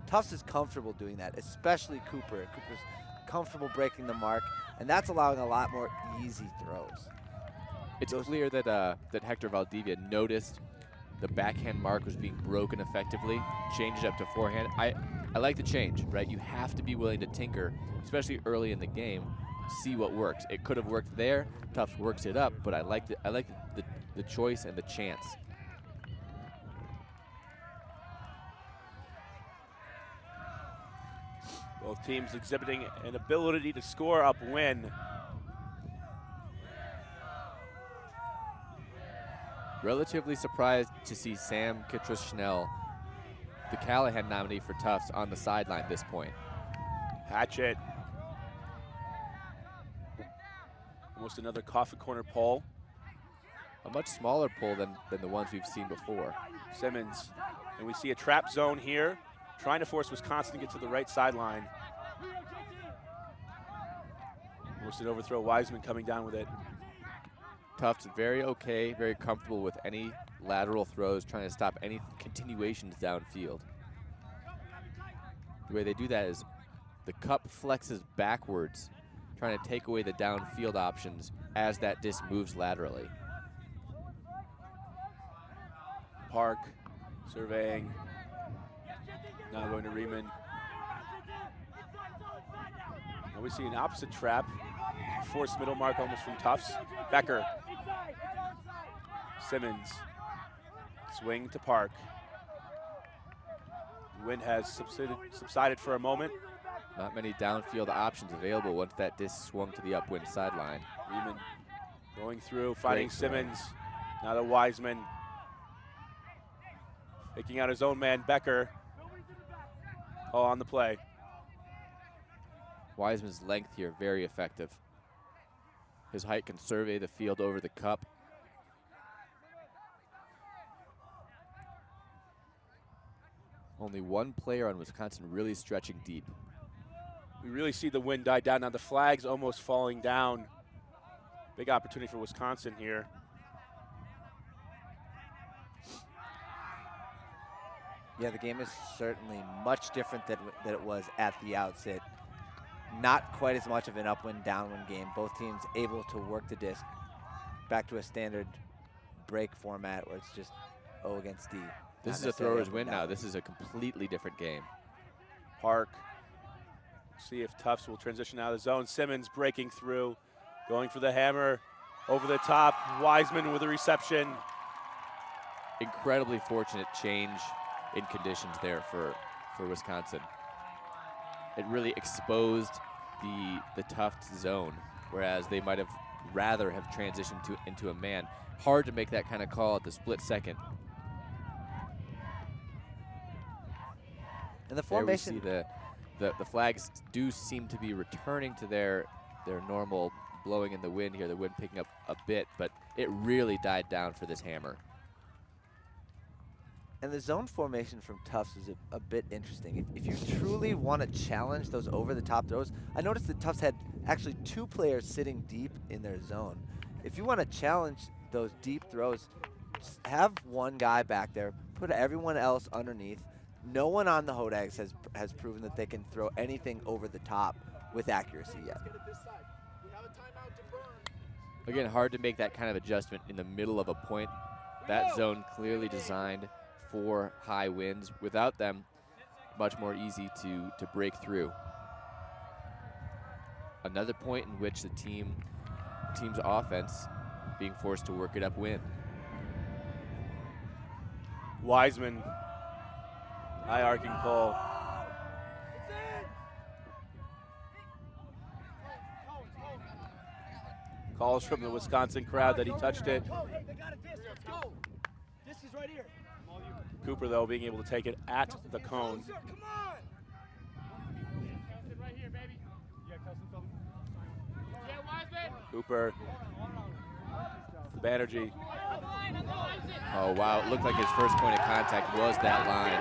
Tufts is comfortable doing that, especially Cooper. Cooper's comfortable breaking the mark, and that's allowing a lot more easy throws. It's clear that that Hector Valdivia noticed the backhand mark was being broken effectively, changed it up to forehand. I like the change, right? You have to be willing to tinker, especially early in the game, see what works. It could have worked there. Tufts works it up, but I like the choice and the chance. Both teams exhibiting an ability to score upwind. Relatively surprised to see Sam Kittredge-Schnell, the Callahan nominee for Tufts, on the sideline at this point. Hatchet. Almost another coffee corner pull. A much smaller pull than the ones we've seen before. Simmons. And we see a trap zone here, trying to force Wisconsin to get to the right sideline. Almost an overthrow. Wiseman coming down with it. Tufts very okay, very comfortable with any lateral throws, trying to stop any continuations downfield. The way they do that is the cup flexes backwards, trying to take away the downfield options as that disc moves laterally. Park surveying. Now going to Riemann. Now we see an opposite trap. Forced middle mark almost from Tufts. Becker. Simmons. Swing to Park. Wind has subsided for a moment. Not many downfield options available once that disc swung to the upwind sideline. Riemann going through, fighting Great throw. Simmons. Now to Wiseman. Picking out his own man, Becker. Oh, on the play. Wiseman's length here, very effective. His height can survey the field over the cup. Only one player on Wisconsin really stretching deep. We really see the wind die down. Now the flag's almost falling down. Big opportunity for Wisconsin here. Yeah, the game is certainly much different than it was at the outset. Not quite as much of an upwind, downwind game. Both teams able to work the disc back to a standard break format where it's just O against D. This is a thrower's win now. This is a completely different game. Park. See if Tufts will transition out of the zone. Simmons breaking through, going for the hammer, over the top. Wiseman with a reception. Incredibly fortunate change in conditions there for Wisconsin. It really exposed the Tufts zone, whereas they might have rather have transitioned into a man. Hard to make that kind of call at the split second. And the formation. There we see the flags do seem to be returning to their normal blowing in the wind here. The wind picking up a bit, but it really died down for this hammer. And the zone formation from Tufts is a bit interesting. If you truly want to challenge those over-the-top throws, I noticed that Tufts had actually 2 players sitting deep in their zone. If you want to challenge those deep throws, just have one guy back there, put everyone else underneath. No one on the Hodags has proven that they can throw anything over the top with accuracy yet. Again, hard to make that kind of adjustment in the middle of a point. That zone clearly designed for high winds. Without them, much more easy to break through. Another point in which the team's offense being forced to work it upwind. Wiseman, high arcing pull. Calls from the Wisconsin crowd that he touched it. Cooper, though, being able to take it at the cone. Cooper. Banerjee. Oh, wow, it looked like his first point of contact was that line.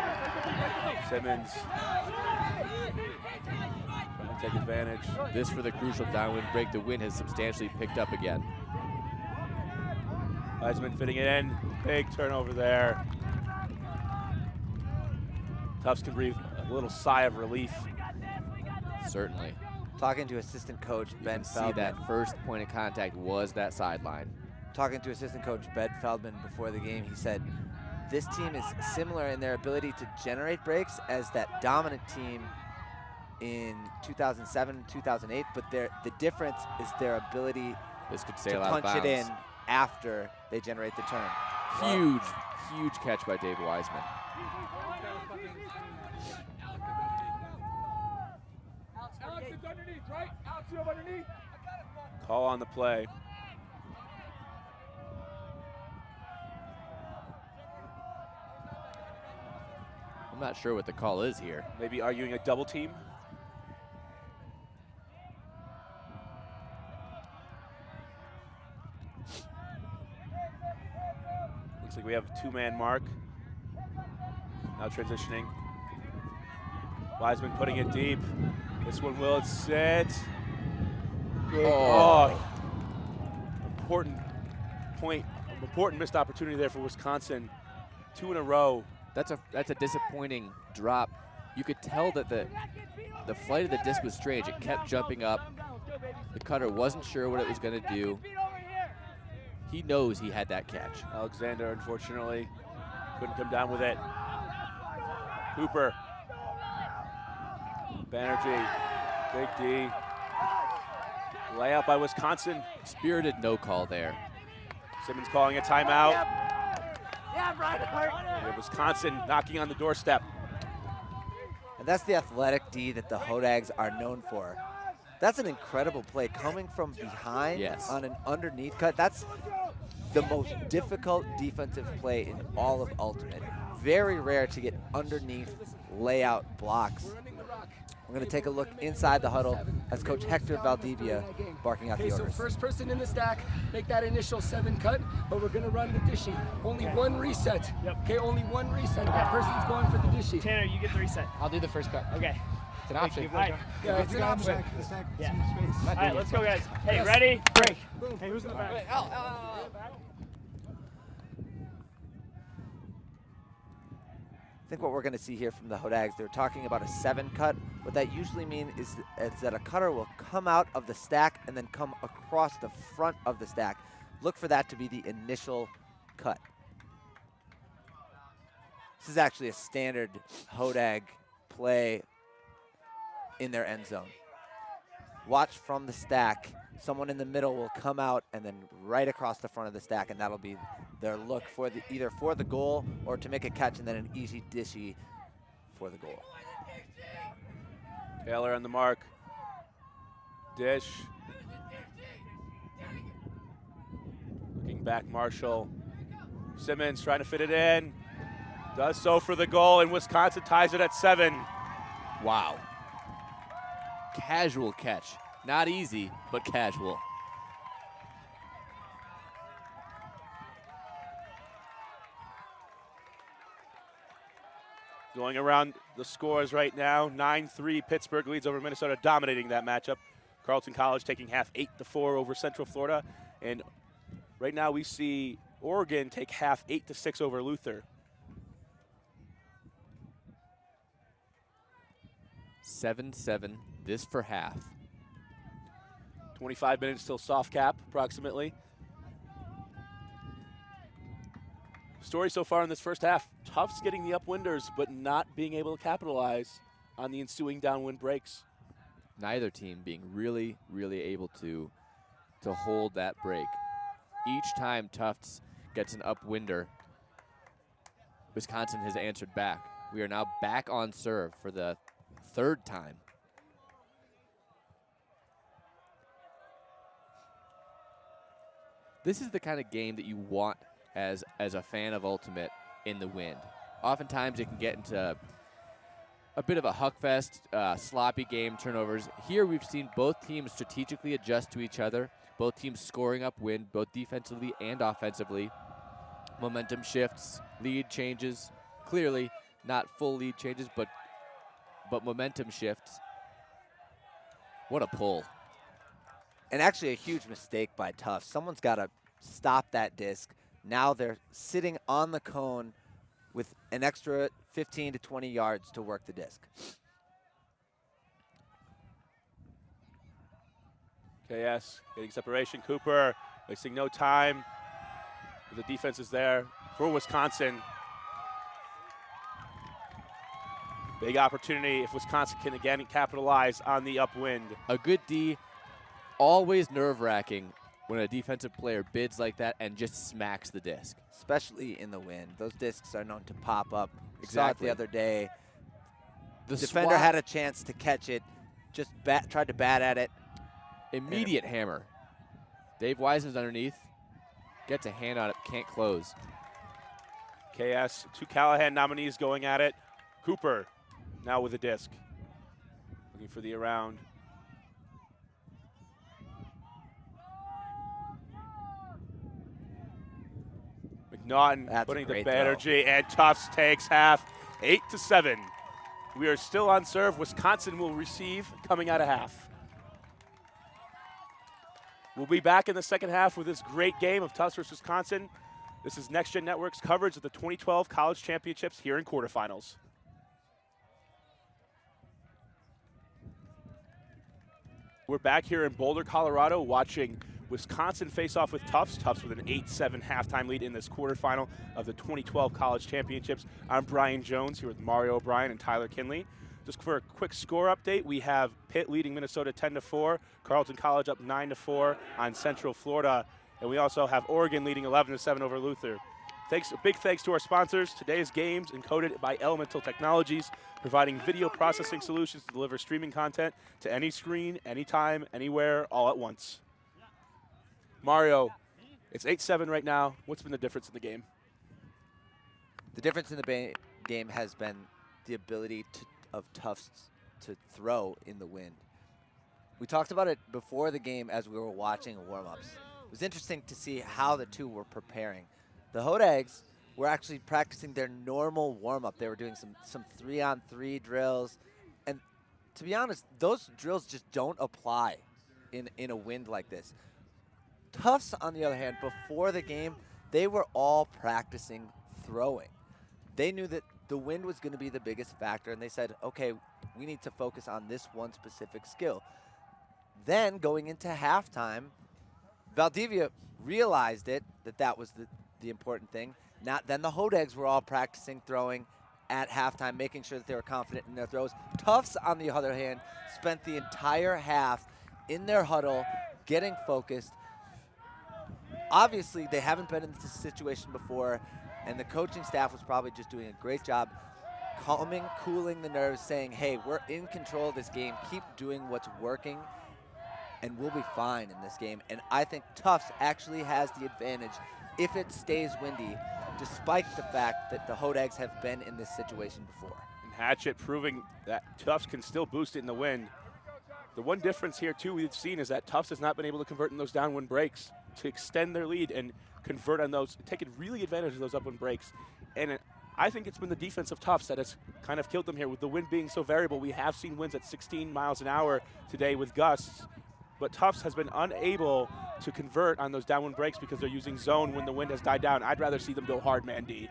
Simmons. Trying to take advantage. This for the crucial downwind break. The wind has substantially picked up again. Wiseman fitting it in. Big turnover there. Tufts can breathe a little sigh of relief. Certainly. Talking to assistant coach Ben See Feldman. that first point of contact was that sideline. Talking to assistant coach Ben Feldman before the game, he said, this team is similar in their ability to generate breaks as that dominant team in 2007, 2008, but the difference is their ability This could to sail out of punch it bounds. in after they generate the turn. Huge, huge catch by Dave Wiseman. Alex is underneath, right? Alex, you up underneath? Call on the play. I'm not sure what the call is here. Maybe arguing a double team. Looks like we have a 2-man mark. Now transitioning. Wiseman putting it deep. This one will sit. Good. Oh. Important point, important missed opportunity there for Wisconsin. 2 in a row. That's a disappointing drop. You could tell that the flight of the disc was strange. It kept jumping up. The cutter wasn't sure what it was going to do. He knows he had that catch. Alexander, unfortunately, couldn't come down with it. Cooper. Banerjee. Big D. Layup by Wisconsin. Spirited no call there. Simmons calling a timeout. Yeah, Brian. We have Wisconsin knocking on the doorstep. And that's the athletic D that the Hodags are known for. That's an incredible play coming from behind Yes. on an underneath cut. That's the most difficult defensive play in all of Ultimate. Very rare to get underneath layout blocks. We're going to take a look inside the huddle as Coach Hector Valdivia barking out the So orders. first person in the stack, make that initial 7 cut, but we're gonna run the dishy. Only one reset. Yep. Okay, only one reset. That person's going for the dishy. Tanner, you get the reset. I'll do the first cut. Okay. It's an option. All right. Yeah, it's an option. Yeah. All right, let's go, guys. Hey, ready? Break. Hey, who's in the back? I think what we're going to see here from the Hodags, they're talking about a 7 cut. What that usually means is that a cutter will come out of the stack and then come across the front of the stack. Look for that to be the initial cut. This is actually a standard Hodag play in their end zone. Watch from the stack. Someone in the middle will come out and then right across the front of the stack, and that'll be their look for either for the goal or to make a catch and then an easy dishy for the goal. Taylor on the mark. Dish. Looking back, Marshall. Simmons trying to fit it in. Does so for the goal, and Wisconsin ties it at 7. Wow. Casual catch. Not easy, but casual. Going around the scores right now, 9-3 Pittsburgh leads over Minnesota, dominating that matchup. Carleton College taking half 8-4 over Central Florida. And right now we see Oregon take half 8-6 over Luther. 7-7, this for half. 25 minutes till soft cap, approximately. Story so far in this first half, Tufts getting the upwinders, but not being able to capitalize on the ensuing downwind breaks. Neither team being really, really able to hold that break. Each time Tufts gets an upwinder, Wisconsin has answered back. We are now back on serve for the third time. This is the kind of game that you want as a fan of Ultimate in the wind. Oftentimes it can get into a bit of a huckfest, sloppy game, turnovers. Here we've seen both teams strategically adjust to each other, both teams scoring upwind, both defensively and offensively. Momentum shifts, lead changes. Clearly not full lead changes, but momentum shifts. What a pull. And actually a huge mistake by Tufts. Someone's got to stop that disc. Now they're sitting on the cone with an extra 15 to 20 yards to work the disc. KS getting separation. Cooper wasting no time. The defense is there for Wisconsin. Big opportunity if Wisconsin can again capitalize on the upwind. A good D, always nerve-wracking when a defensive player bids like that and just smacks the disc. Especially in the wind. Those discs are known to pop up. We saw it Exactly. the other day. The defender swat- had a chance to catch it, just tried to bat at it. Immediate hammer. Dave Wiseman's underneath. Gets a hand on it, can't close. KS, two Callahan nominees going at it. Cooper now with a disc. Looking for the around. McNaughton That's a putting the great energy, and Tufts takes half, 8-7. We are still on serve. Wisconsin will receive coming out of half. We'll be back in the second half with this great game of Tufts versus Wisconsin. This is Next Gen Network's coverage of the 2012 College Championships here in quarterfinals. We're back here in Boulder, Colorado, watching Wisconsin face off with Tufts. Tufts with an 8-7 halftime lead in this quarterfinal of the 2012 College Championships. I'm Brian Jones here with Mario O'Brien and Tyler Kinley. Just for a quick score update, we have Pitt leading Minnesota 10-4, Carleton College up 9-4 on Central Florida, and we also have Oregon leading 11-7 over Luther. Big thanks to our sponsors. Today's games encoded by Elemental Technologies, providing video processing solutions to deliver streaming content to any screen, anytime, anywhere, all at once. Mario, it's 8-7 right now. What's been the difference in the game? The difference in the game has been the ability of Tufts to throw in the wind. We talked about it before the game as we were watching warm-ups. It was interesting to see how the two were preparing. The Hodags were actually practicing their normal warm-up. They were doing some 3-on-3 drills. And to be honest, those drills just don't apply in a wind like this. Tufts, on the other hand, before the game, they were all practicing throwing. They knew that the wind was going to be the biggest factor, and they said, okay, we need to focus on this one specific skill. Then, going into halftime, Valdivia realized that was the important thing. Then the Hodags were all practicing throwing at halftime, making sure that they were confident in their throws. Tufts, on the other hand, spent the entire half in their huddle, getting focused. Obviously, they haven't been in this situation before, and the coaching staff was probably just doing a great job calming, cooling the nerves, saying, hey, we're in control of this game. Keep doing what's working, and we'll be fine in this game. And I think Tufts actually has the advantage if it stays windy, despite the fact that the Hodags have been in this situation before. And Hatchet proving that Tufts can still boost it in the wind. The one difference here, too, we've seen is that Tufts has not been able to convert in those downwind breaks to extend their lead and convert on those, taking really advantage of those upwind breaks. And I think it's been the defense of Tufts that has kind of killed them here. With the wind being so variable, we have seen winds at 16 miles an hour today with gusts, but Tufts has been unable to convert on those downwind breaks because they're using zone when the wind has died down. I'd rather see them go hard man D.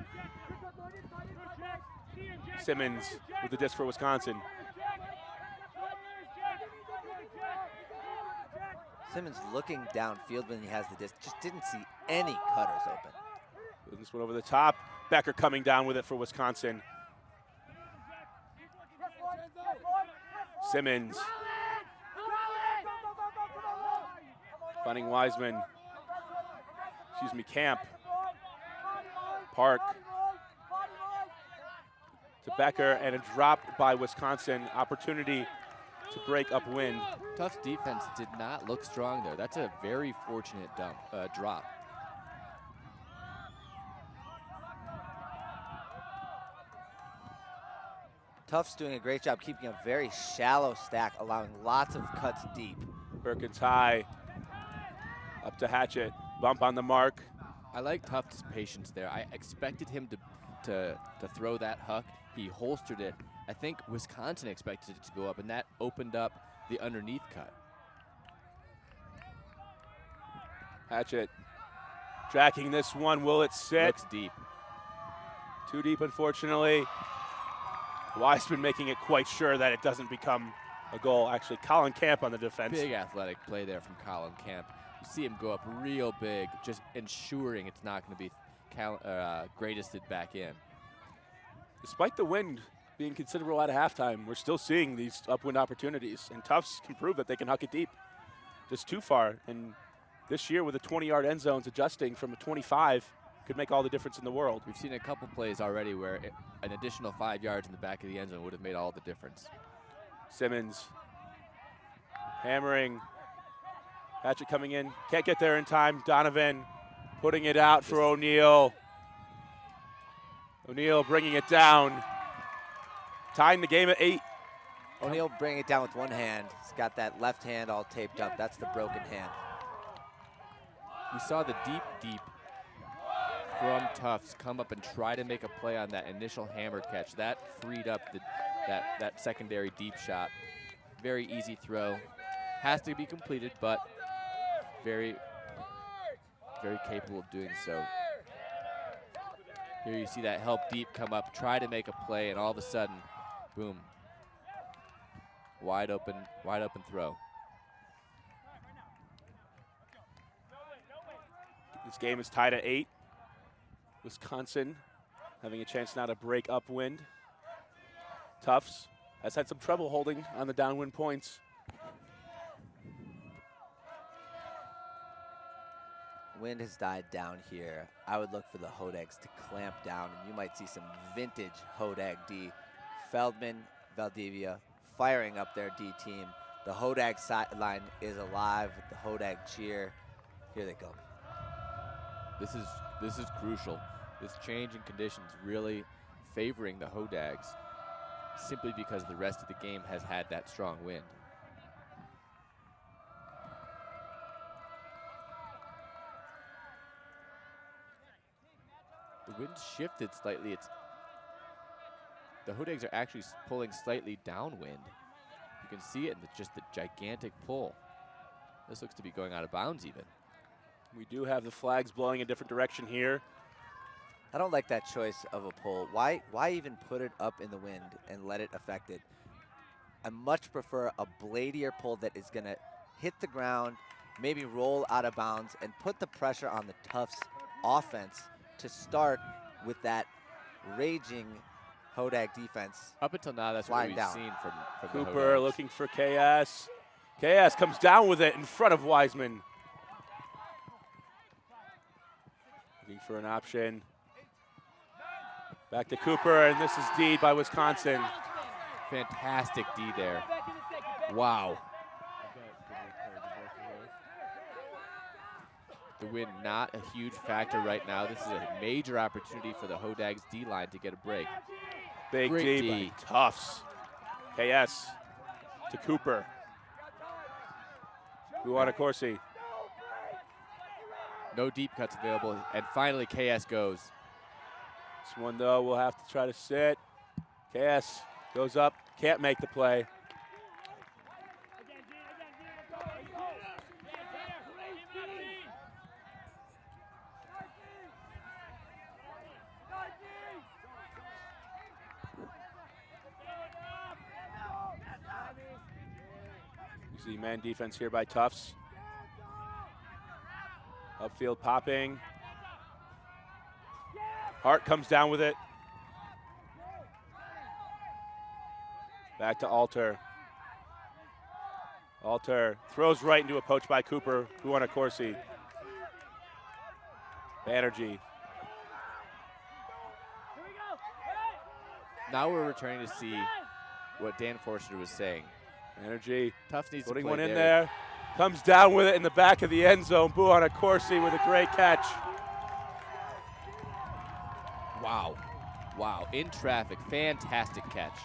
Simmons with the disc for Wisconsin. Simmons looking downfield when he has the disc, just didn't see any cutters open. This one over the top. Becker coming down with it for Wisconsin. Simmons. Finding Wiseman. Excuse me, Camp. Park. To Becker, and a drop by Wisconsin. Opportunity to break upwind. Tufts defense did not look strong there. That's a very fortunate drop. Tufts doing a great job keeping a very shallow stack, allowing lots of cuts deep. Perkins high. Up to Hatchet. Bump on the mark. I like Tufts' patience there. I expected him to throw that huck. He holstered it. I think Wisconsin expected it to go up, and that opened up the underneath cut. Hatchet tracking this one. Will it sit? Looks deep. Too deep, unfortunately. Wiseman making it quite sure that it doesn't become a goal. Actually, Colin Camp on the defense. Big athletic play there from Colin Camp. You see him go up real big, just ensuring it's not going to be greatested back in. Despite the wind being considerable at halftime, we're still seeing these upwind opportunities, and Tufts can prove that they can huck it deep. Just too far, and this year with the 20-yard end zones adjusting from a 25 could make all the difference in the world. We've seen a couple plays already where an additional 5 yards in the back of the end zone would have made all the difference. Simmons hammering. Hatchet coming in. Can't get there in time. Donovan putting it out for O'Neal. O'Neal bringing it down. Tying the game at 8. O'Neal bringing it down with one hand. He's got that left hand all taped up. That's the broken hand. We saw the deep from Tufts come up and try to make a play on that initial hammer catch. That freed up that secondary deep shot. Very easy throw. Has to be completed, but very, very capable of doing so. Here you see that help deep come up, try to make a play, and all of a sudden, boom. Wide open throw. This game is tied at 8. Wisconsin having a chance now to break upwind. Tufts has had some trouble holding on the downwind points. Wind has died down here. I would look for the Hodags to clamp down, and you might see some vintage Hodag D. Feldman, Valdivia firing up their D team. The Hodag sideline is alive with the Hodag cheer. Here they come. This is crucial. This change in conditions really favoring the Hodags simply because the rest of the game has had that strong wind. The wind shifted slightly. The Hodags are actually pulling slightly downwind. You can see it in just the gigantic pull. This looks to be going out of bounds even. We do have the flags blowing a different direction here. I don't like that choice of a pull. Why even put it up in the wind and let it affect it? I much prefer a bladier pull that is going to hit the ground, maybe roll out of bounds, and put the pressure on the Tufts offense to start with that raging Hodag defense. Up until now, that's what we've down. seen from the Cooper Hodags. looking for KS. KS comes down with it in front of Wiseman. Looking for an option. Back to Cooper, and this is D by Wisconsin. Fantastic D there. Wow. The wind not a huge factor right now. This is a major opportunity for the Hodags D-line to get a break. Big Great D D. by Tufts. KS to Cooper. Luana Corsi. No deep cuts available, and finally KS goes. This one, though, we'll have to try to sit. KS goes up, can't make the play. You see man defense here by Tufts. Upfield popping. Hart comes down with it. Back to Alter. Alter throws right into a poach by Cooper, who won a Corsi. Banerjee. Now we're returning to see what Dan Forster was saying. Banerjee Tufts needs putting to play one in there. Comes down with it in the back of the end zone. Boo on a Corsi with a great catch. Wow. Wow. In traffic. Fantastic catch.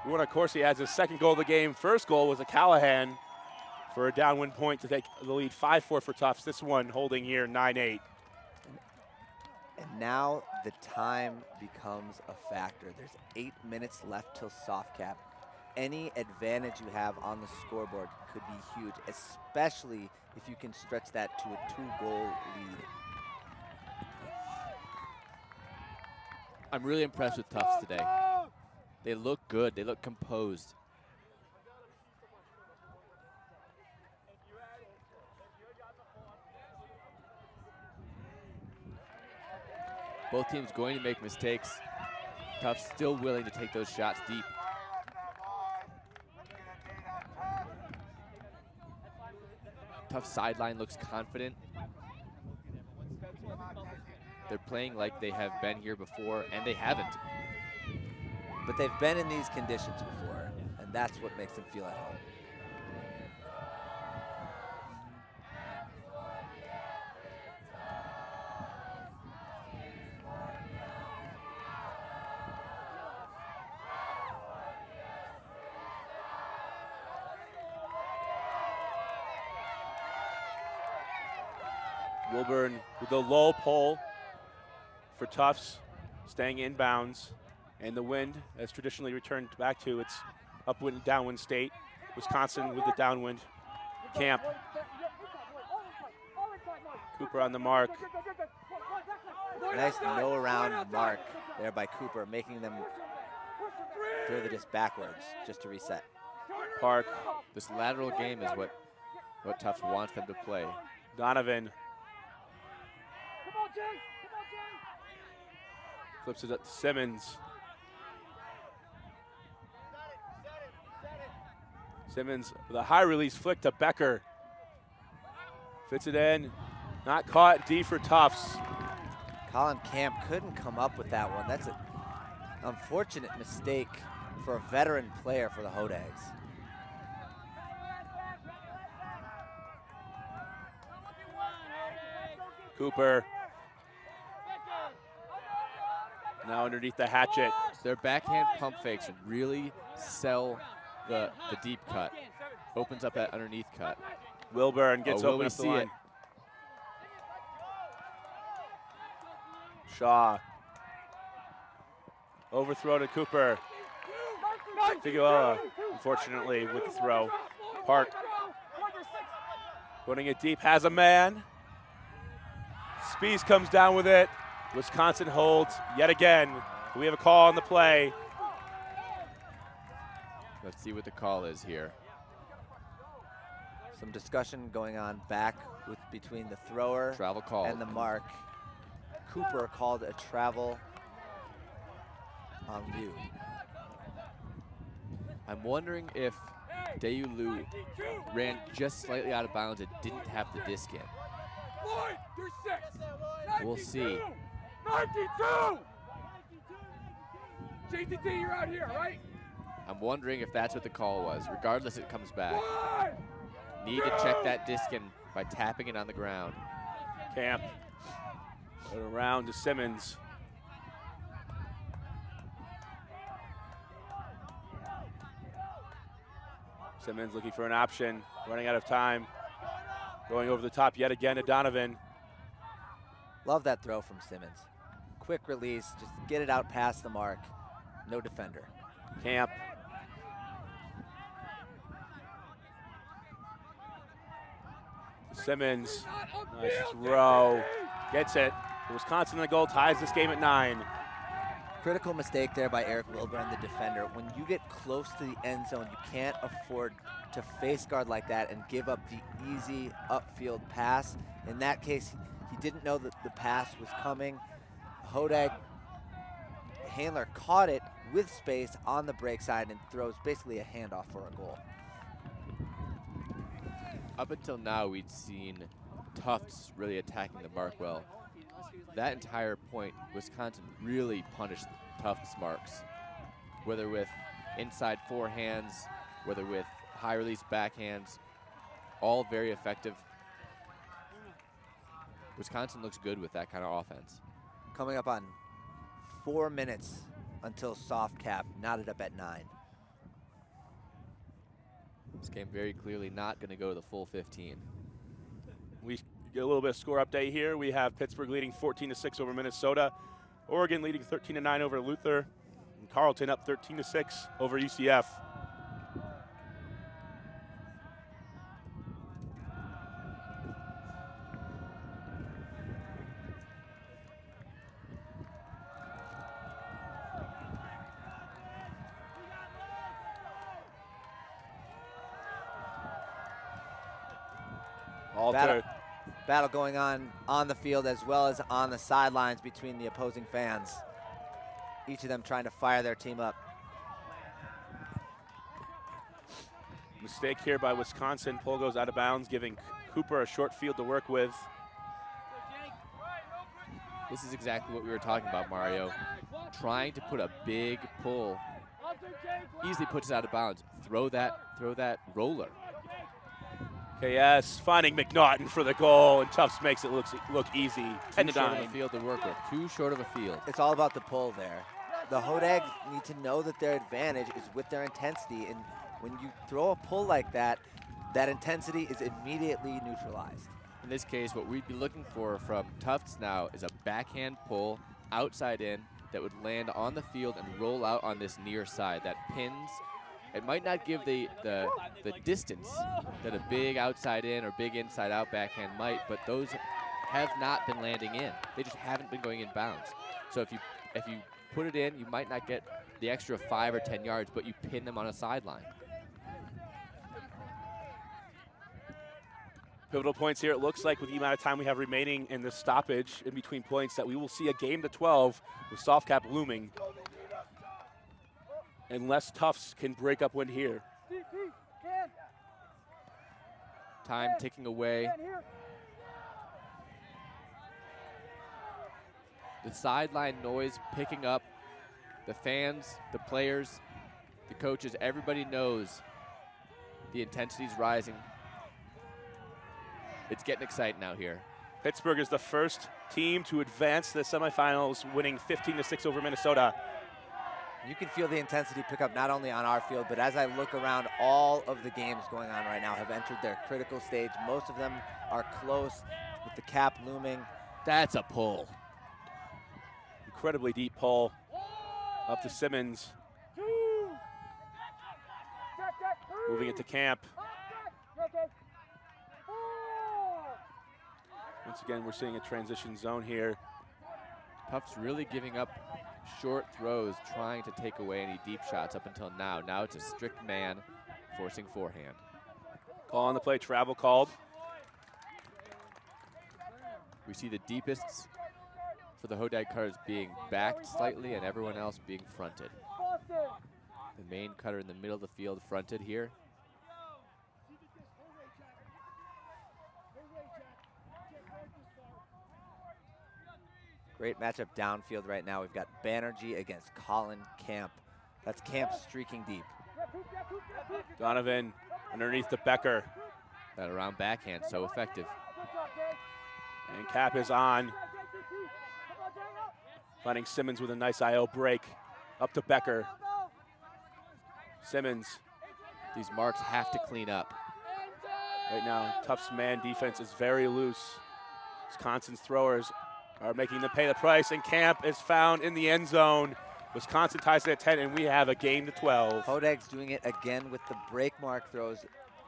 Boo on a Corsi adds his second goal of the game. First goal was a Callahan for a downwind point to take the lead 5-4 for Tufts. This one holding here 9-8. And now the time becomes a factor. There's 8 minutes left till soft cap. Any advantage you have on the scoreboard could be huge, especially if you can stretch that to a 2-goal lead. I'm really impressed with Tufts today. They look good. They look composed. Both teams going to make mistakes. Tufts still willing to take those shots deep. Tufts sideline looks confident. They're playing like they have been here before, and they haven't. But they've been in these conditions before, and that's what makes them feel at home. Wilburn with the low pull for Tufts, staying inbounds. And the wind has traditionally returned back to its upwind and downwind state. Wisconsin with the downwind. Camp. Cooper on the mark. Nice no-around mark there by Cooper, making them throw the disc backwards just to reset. Park. This lateral game is what Tufts wants them to play. Donovan. Flips it up to Simmons. Simmons with a high release flick to Becker. Fits it in. Not caught. D for Tufts. Colin Camp couldn't come up with that one. That's an unfortunate mistake for a veteran player for the Hodags. Cooper. Now underneath the hatchet. Their backhand pump fakes really sell the deep cut. Opens up that underneath cut. Wilburn gets will open we up the see line. it? Shaw. Overthrow to Cooper. Figueroa, unfortunately, with the throw. Park. Putting it deep, has a man. Spees comes down with it. Wisconsin holds yet again. We have a call on the play. Let's see what the call is here. Some discussion going on back between the thrower Travel call. and the mark. Cooper called a travel on Liu. I'm wondering if Dayu Liu ran just slightly out of bounds and didn't have the disc in. We'll see. 92! JTT, you're out here, right? I'm wondering if that's what the call was. Regardless, it comes back. Need to check that disc in by tapping it on the ground. Camp. Put it around to Simmons. Simmons looking for an option, running out of time. Going over the top yet again to Donovan. Love that throw from Simmons. Quick release, just get it out past the mark. No defender. Camp. Simmons, nice throw. Gets it. Wisconsin in the goal, ties this game at 9. Critical mistake there by Eric Wilburn, the defender. When you get close to the end zone, you can't afford to face guard like that and give up the easy upfield pass. In that case, he didn't know that the pass was coming. Hodag handler caught it with space on the break side and throws basically a handoff for a goal. Up until now, we'd seen Tufts really attacking the mark well. That entire point, Wisconsin really punished Tufts' marks, whether with inside forehands, whether with high release backhands, all very effective. Wisconsin looks good with that kind of offense. Coming up on 4 minutes until soft cap, knotted up at 9. This game very clearly not going to go to the full 15. We get a little bit of score update here. We have Pittsburgh leading 14-6 over Minnesota, Oregon leading 13-9 over Luther, and Carleton up 13-6 over UCF. Battle going on the field as well as on the sidelines between the opposing fans. Each of them trying to fire their team up. Mistake here by Wisconsin. Pull goes out of bounds, giving Cooper a short field to work with. This is exactly what we were talking about, Mario. Trying to put a big pull, easily puts it out of bounds. Throw that roller. KS finding McNaughton for the goal, and Tufts makes it look easy. 10-9. Too short of a field to work with. Too short of a field. It's all about the pull there. The Hodag need to know that their advantage is with their intensity, and when you throw a pull like that, that intensity is immediately neutralized. In this case, what we'd be looking for from Tufts now is a backhand pull outside in that would land on the field and roll out on this near side that pins. It might not give the distance that a big outside in or big inside out backhand might, but those have not been landing in. They just haven't been going in bounds. So if you put it in, you might not get the extra 5 or 10 yards, but you pin them on a sideline. Pivotal points here. It looks like with the amount of time we have remaining in the stoppage in between points that we will see a game to 12 with soft cap looming. Unless Tufts can break up win here. Time ticking away. The sideline noise picking up. The fans, the players, the coaches, everybody knows the intensity's rising. It's getting exciting out here. Pittsburgh is the first team to advance to the semifinals, winning 15-6 over Minnesota. You can feel the intensity pick up not only on our field, but as I look around, all of the games going on right now have entered their critical stage. Most of them are close with the cap looming. That's a pull. Incredibly deep pull up to Simmons. Moving it to Camp. Once again, we're seeing a transition zone here. Tufts really giving up short throws, trying to take away any deep shots up until now. Now it's a strict man forcing forehand. Call on the play, travel called. We see the deepest for the Hodag cutters being backed slightly and everyone else being fronted. The main cutter in the middle of the field fronted here. Great matchup downfield right now. We've got Banerjee against Colin Camp. That's Camp streaking deep. Donovan underneath the Becker. That around backhand, so effective. And Cap is on. Finding Simmons with a nice IO break. Up to Becker. Simmons. These marks have to clean up. Right now, Tufts man defense is very loose. Wisconsin's throwers are making them pay the price, and Camp is found in the end zone. Wisconsin ties it at 10, and we have a game to 12. Hodeg's doing it again with the break mark throws.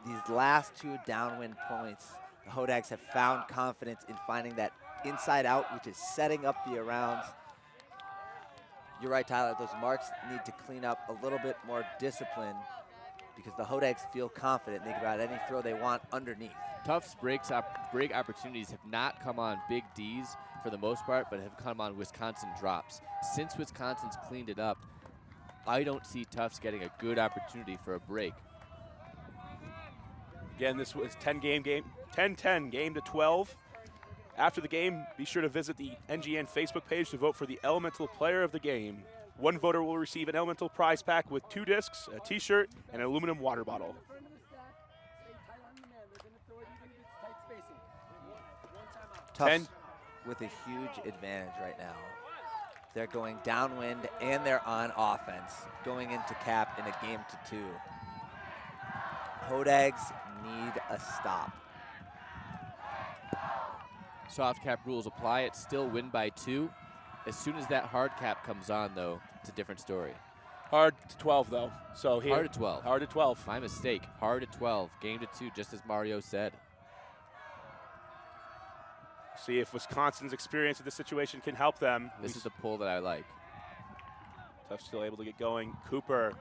These last 2 downwind points, the Hodags have found confidence in finding that inside out, which is setting up the arounds. You're right, Tyler, those marks need to clean up a little bit more discipline because the Hodags feel confident. Think about any throw they want underneath. Tufts break opportunities have not come on big Ds for the most part, but have come on Wisconsin drops. Since Wisconsin's cleaned it up, I don't see Tufts getting a good opportunity for a break. Again, this was 10-10 game to 12. After the game, be sure to visit the NGN Facebook page to vote for the Elemental Player of the Game. One voter will receive an Elemental prize pack with 2 discs, a t-shirt, and an aluminum water bottle. Tufts with a huge advantage right now. They're going downwind and they're on offense, going into cap in a game to 2. Hodags need a stop. Soft cap rules apply. It's still win by 2. As soon as that hard cap comes on, though, it's a different story. Hard to 12, though. So here, Hard to 12. Hard to 12. My mistake. Hard to 12. Game to 2, just as Mario said. See if Wisconsin's experience in this situation can help them. This is the pull that I like. Tufts still able to get going. Cooper.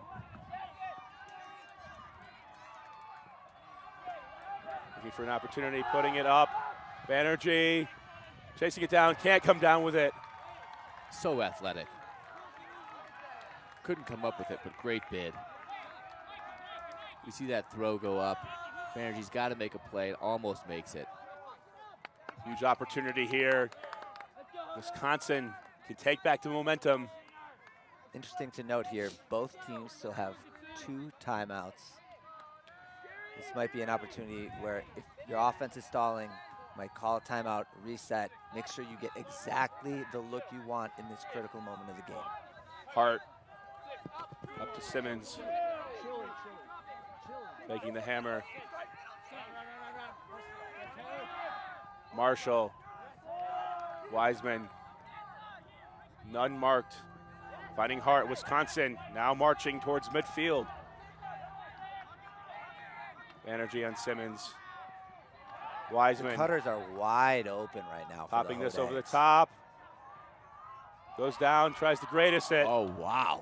Looking for an opportunity, putting it up. Banerjee chasing it down, can't come down with it. So athletic. Couldn't come up with it, but great bid. You see that throw go up. Banerjee's got to make a play, and almost makes it. Huge opportunity here. Wisconsin can take back the momentum. Interesting to note here, both teams still have 2 timeouts. This might be an opportunity where if your offense is stalling, might call a timeout, reset, make sure you get exactly the look you want in this critical moment of the game. Hart up to Simmons. Making the hammer. Marshall. Wiseman. None marked. Finding Hart. Wisconsin now marching towards midfield. Energy on Simmons. Wiseman. The cutters are wide open right now. Popping this over the Hodags. top. Goes down, tries to greatest it. Oh, wow.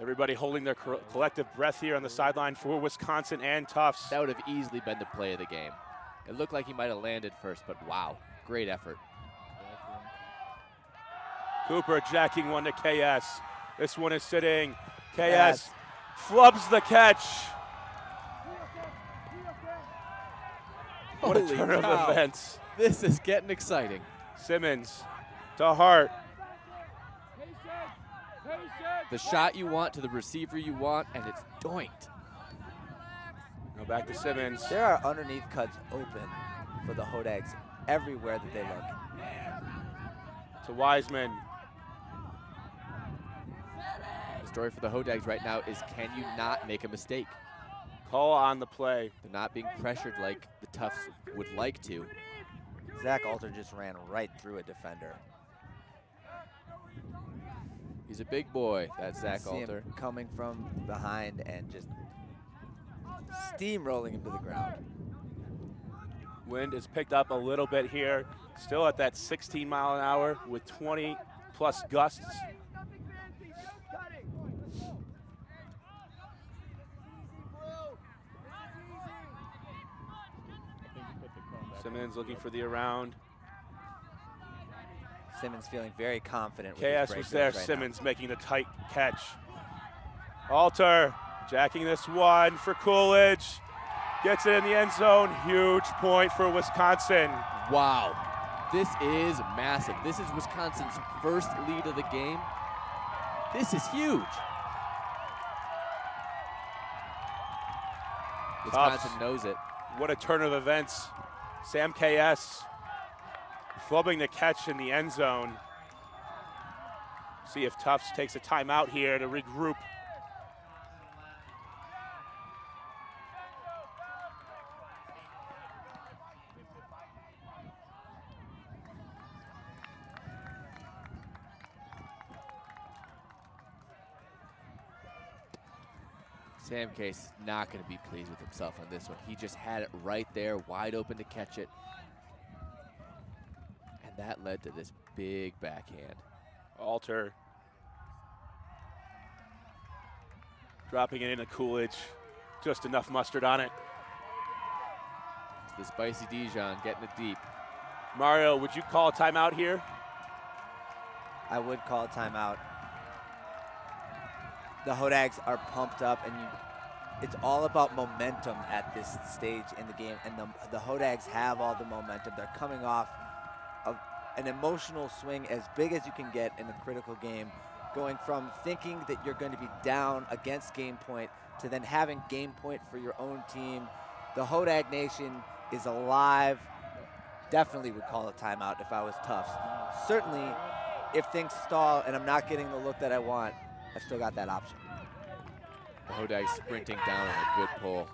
Everybody holding their collective breath here on the sideline for Wisconsin and Tufts. That would have easily been the play of the game. It looked like he might have landed first, but wow, great effort. Cooper jacking one to KS. This one is sitting. KS flubs the catch. What a Holy turn of cow. events. This is getting exciting. Simmons to Hart. The shot you want to the receiver you want, and it's doinked. Now back to Simmons. There are underneath cuts open for the Hodags everywhere that they look. To Wiseman. The story for the Hodags right now is, can you not make a mistake? Call on the play. They're not being pressured like the Tufts would like to. Zach Alter just ran right through a defender. He's a big boy, that Zach See him Alter. coming from behind and just steamrolling him to the ground. Wind is picked up a little bit here. Still at that 16 mile an hour with 20 plus gusts. Simmons looking for the around. Simmons feeling very confident. With his KS was breakdowns there. right Simmons making the tight catch. Alter jacking this one for Coolidge. Gets it in the end zone. Huge point for Wisconsin. Wow, this is massive. This is Wisconsin's first lead of the game. This is huge. Wisconsin knows it. What a turn of events. Sam KS flubbing the catch in the end zone. See if Tufts takes a timeout here to regroup. Sam Case is not going to be pleased with himself on this one. He just had it right there, wide open to catch it. And that led to this big backhand. Alter dropping it into Coolidge. Just enough mustard on it. It's the spicy Dijon getting it deep. Mario, would you call a timeout here? I would call a timeout. The Hodags are pumped up, and it's all about momentum at this stage in the game, and the Hodags have all the momentum. They're coming off of an emotional swing as big as you can get in a critical game, going from thinking that you're going to be down against game point to then having game point for your own team. The Hodag Nation is alive. Definitely would call a timeout if I was Tufts. Certainly, if things stall and I'm not getting the look that I want, I've still got that option. The Hodags sprinting down on a good pull.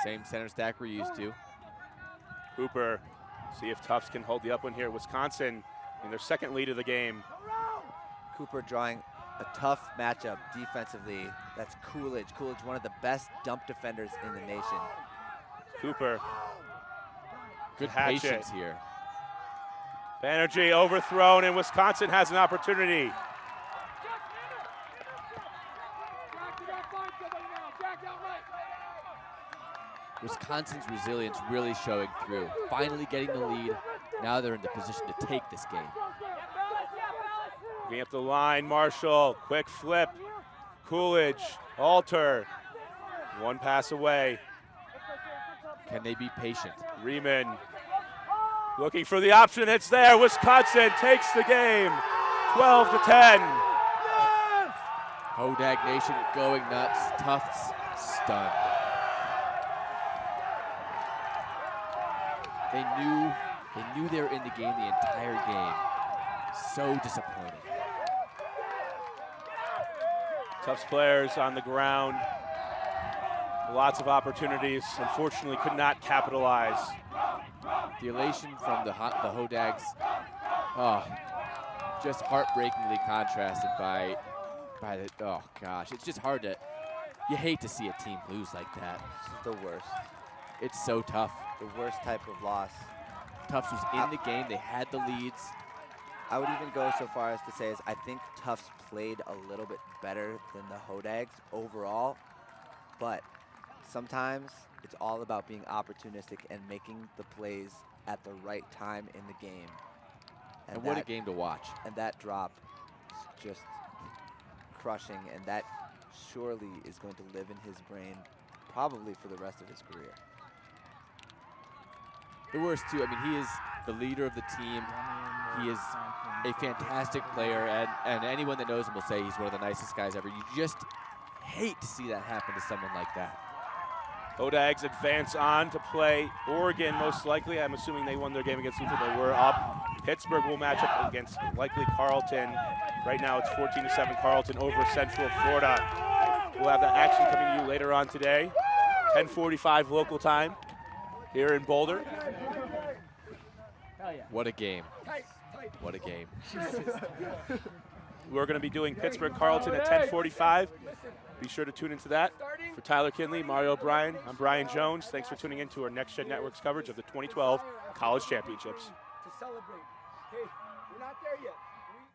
Same center stack we're used to. Cooper, see if Tufts can hold the up one here. Wisconsin in their second lead of the game. Cooper drawing a tough matchup defensively. That's Coolidge. Coolidge, one of the best dump defenders in the nation. Cooper. Good hatchet. patience here. Banerjee overthrown, and Wisconsin has an opportunity. Wisconsin's resilience really showing through. Finally getting the lead. Now they're in the position to take this game. Getting up the line, Marshall, quick flip. Coolidge, Alter, one pass away. Can they be patient? Riemann looking for the option, it's there. Wisconsin takes the game, 12-10. Hodag Nation going nuts. Tufts stunned. They knew they were in the game the entire game. So disappointing. Tufts players on the ground. Lots of opportunities, unfortunately could not capitalize. The elation from the Hodags, just heartbreakingly contrasted by the, oh gosh, it's just hard to, you hate to see a team lose like that. This is the worst. It's so tough. The worst type of loss. Tufts was in the game, they had the leads. I would even go so far as to say I think Tufts played a little bit better than the Hodags overall, but sometimes it's all about being opportunistic and making the plays at the right time in the game. And what a game to watch. And that drop is just crushing, and that surely is going to live in his brain probably for the rest of his career. The worst too, I mean, he is the leader of the team. He is a fantastic player, and anyone that knows him will say he's one of the nicest guys ever. You just hate to see that happen to someone like that. Hodags advance on to play Oregon, most likely. I'm assuming they won their game against Luther. They were up. Pittsburgh will match up against likely Carleton. Right now it's 14-7 Carleton over Central Florida. We'll have that action coming to you later on today. 10:45 local time here in Boulder. What a game. What a game. We're going to be doing Pittsburgh-Carleton at 10:45. Be sure to tune into that. For Tyler Kinley, Mario O'Brien, I'm Brian Jones. Thanks for tuning in to our Next Gen Network's coverage of the 2012 College Championships. To celebrate. Okay, we're not there yet.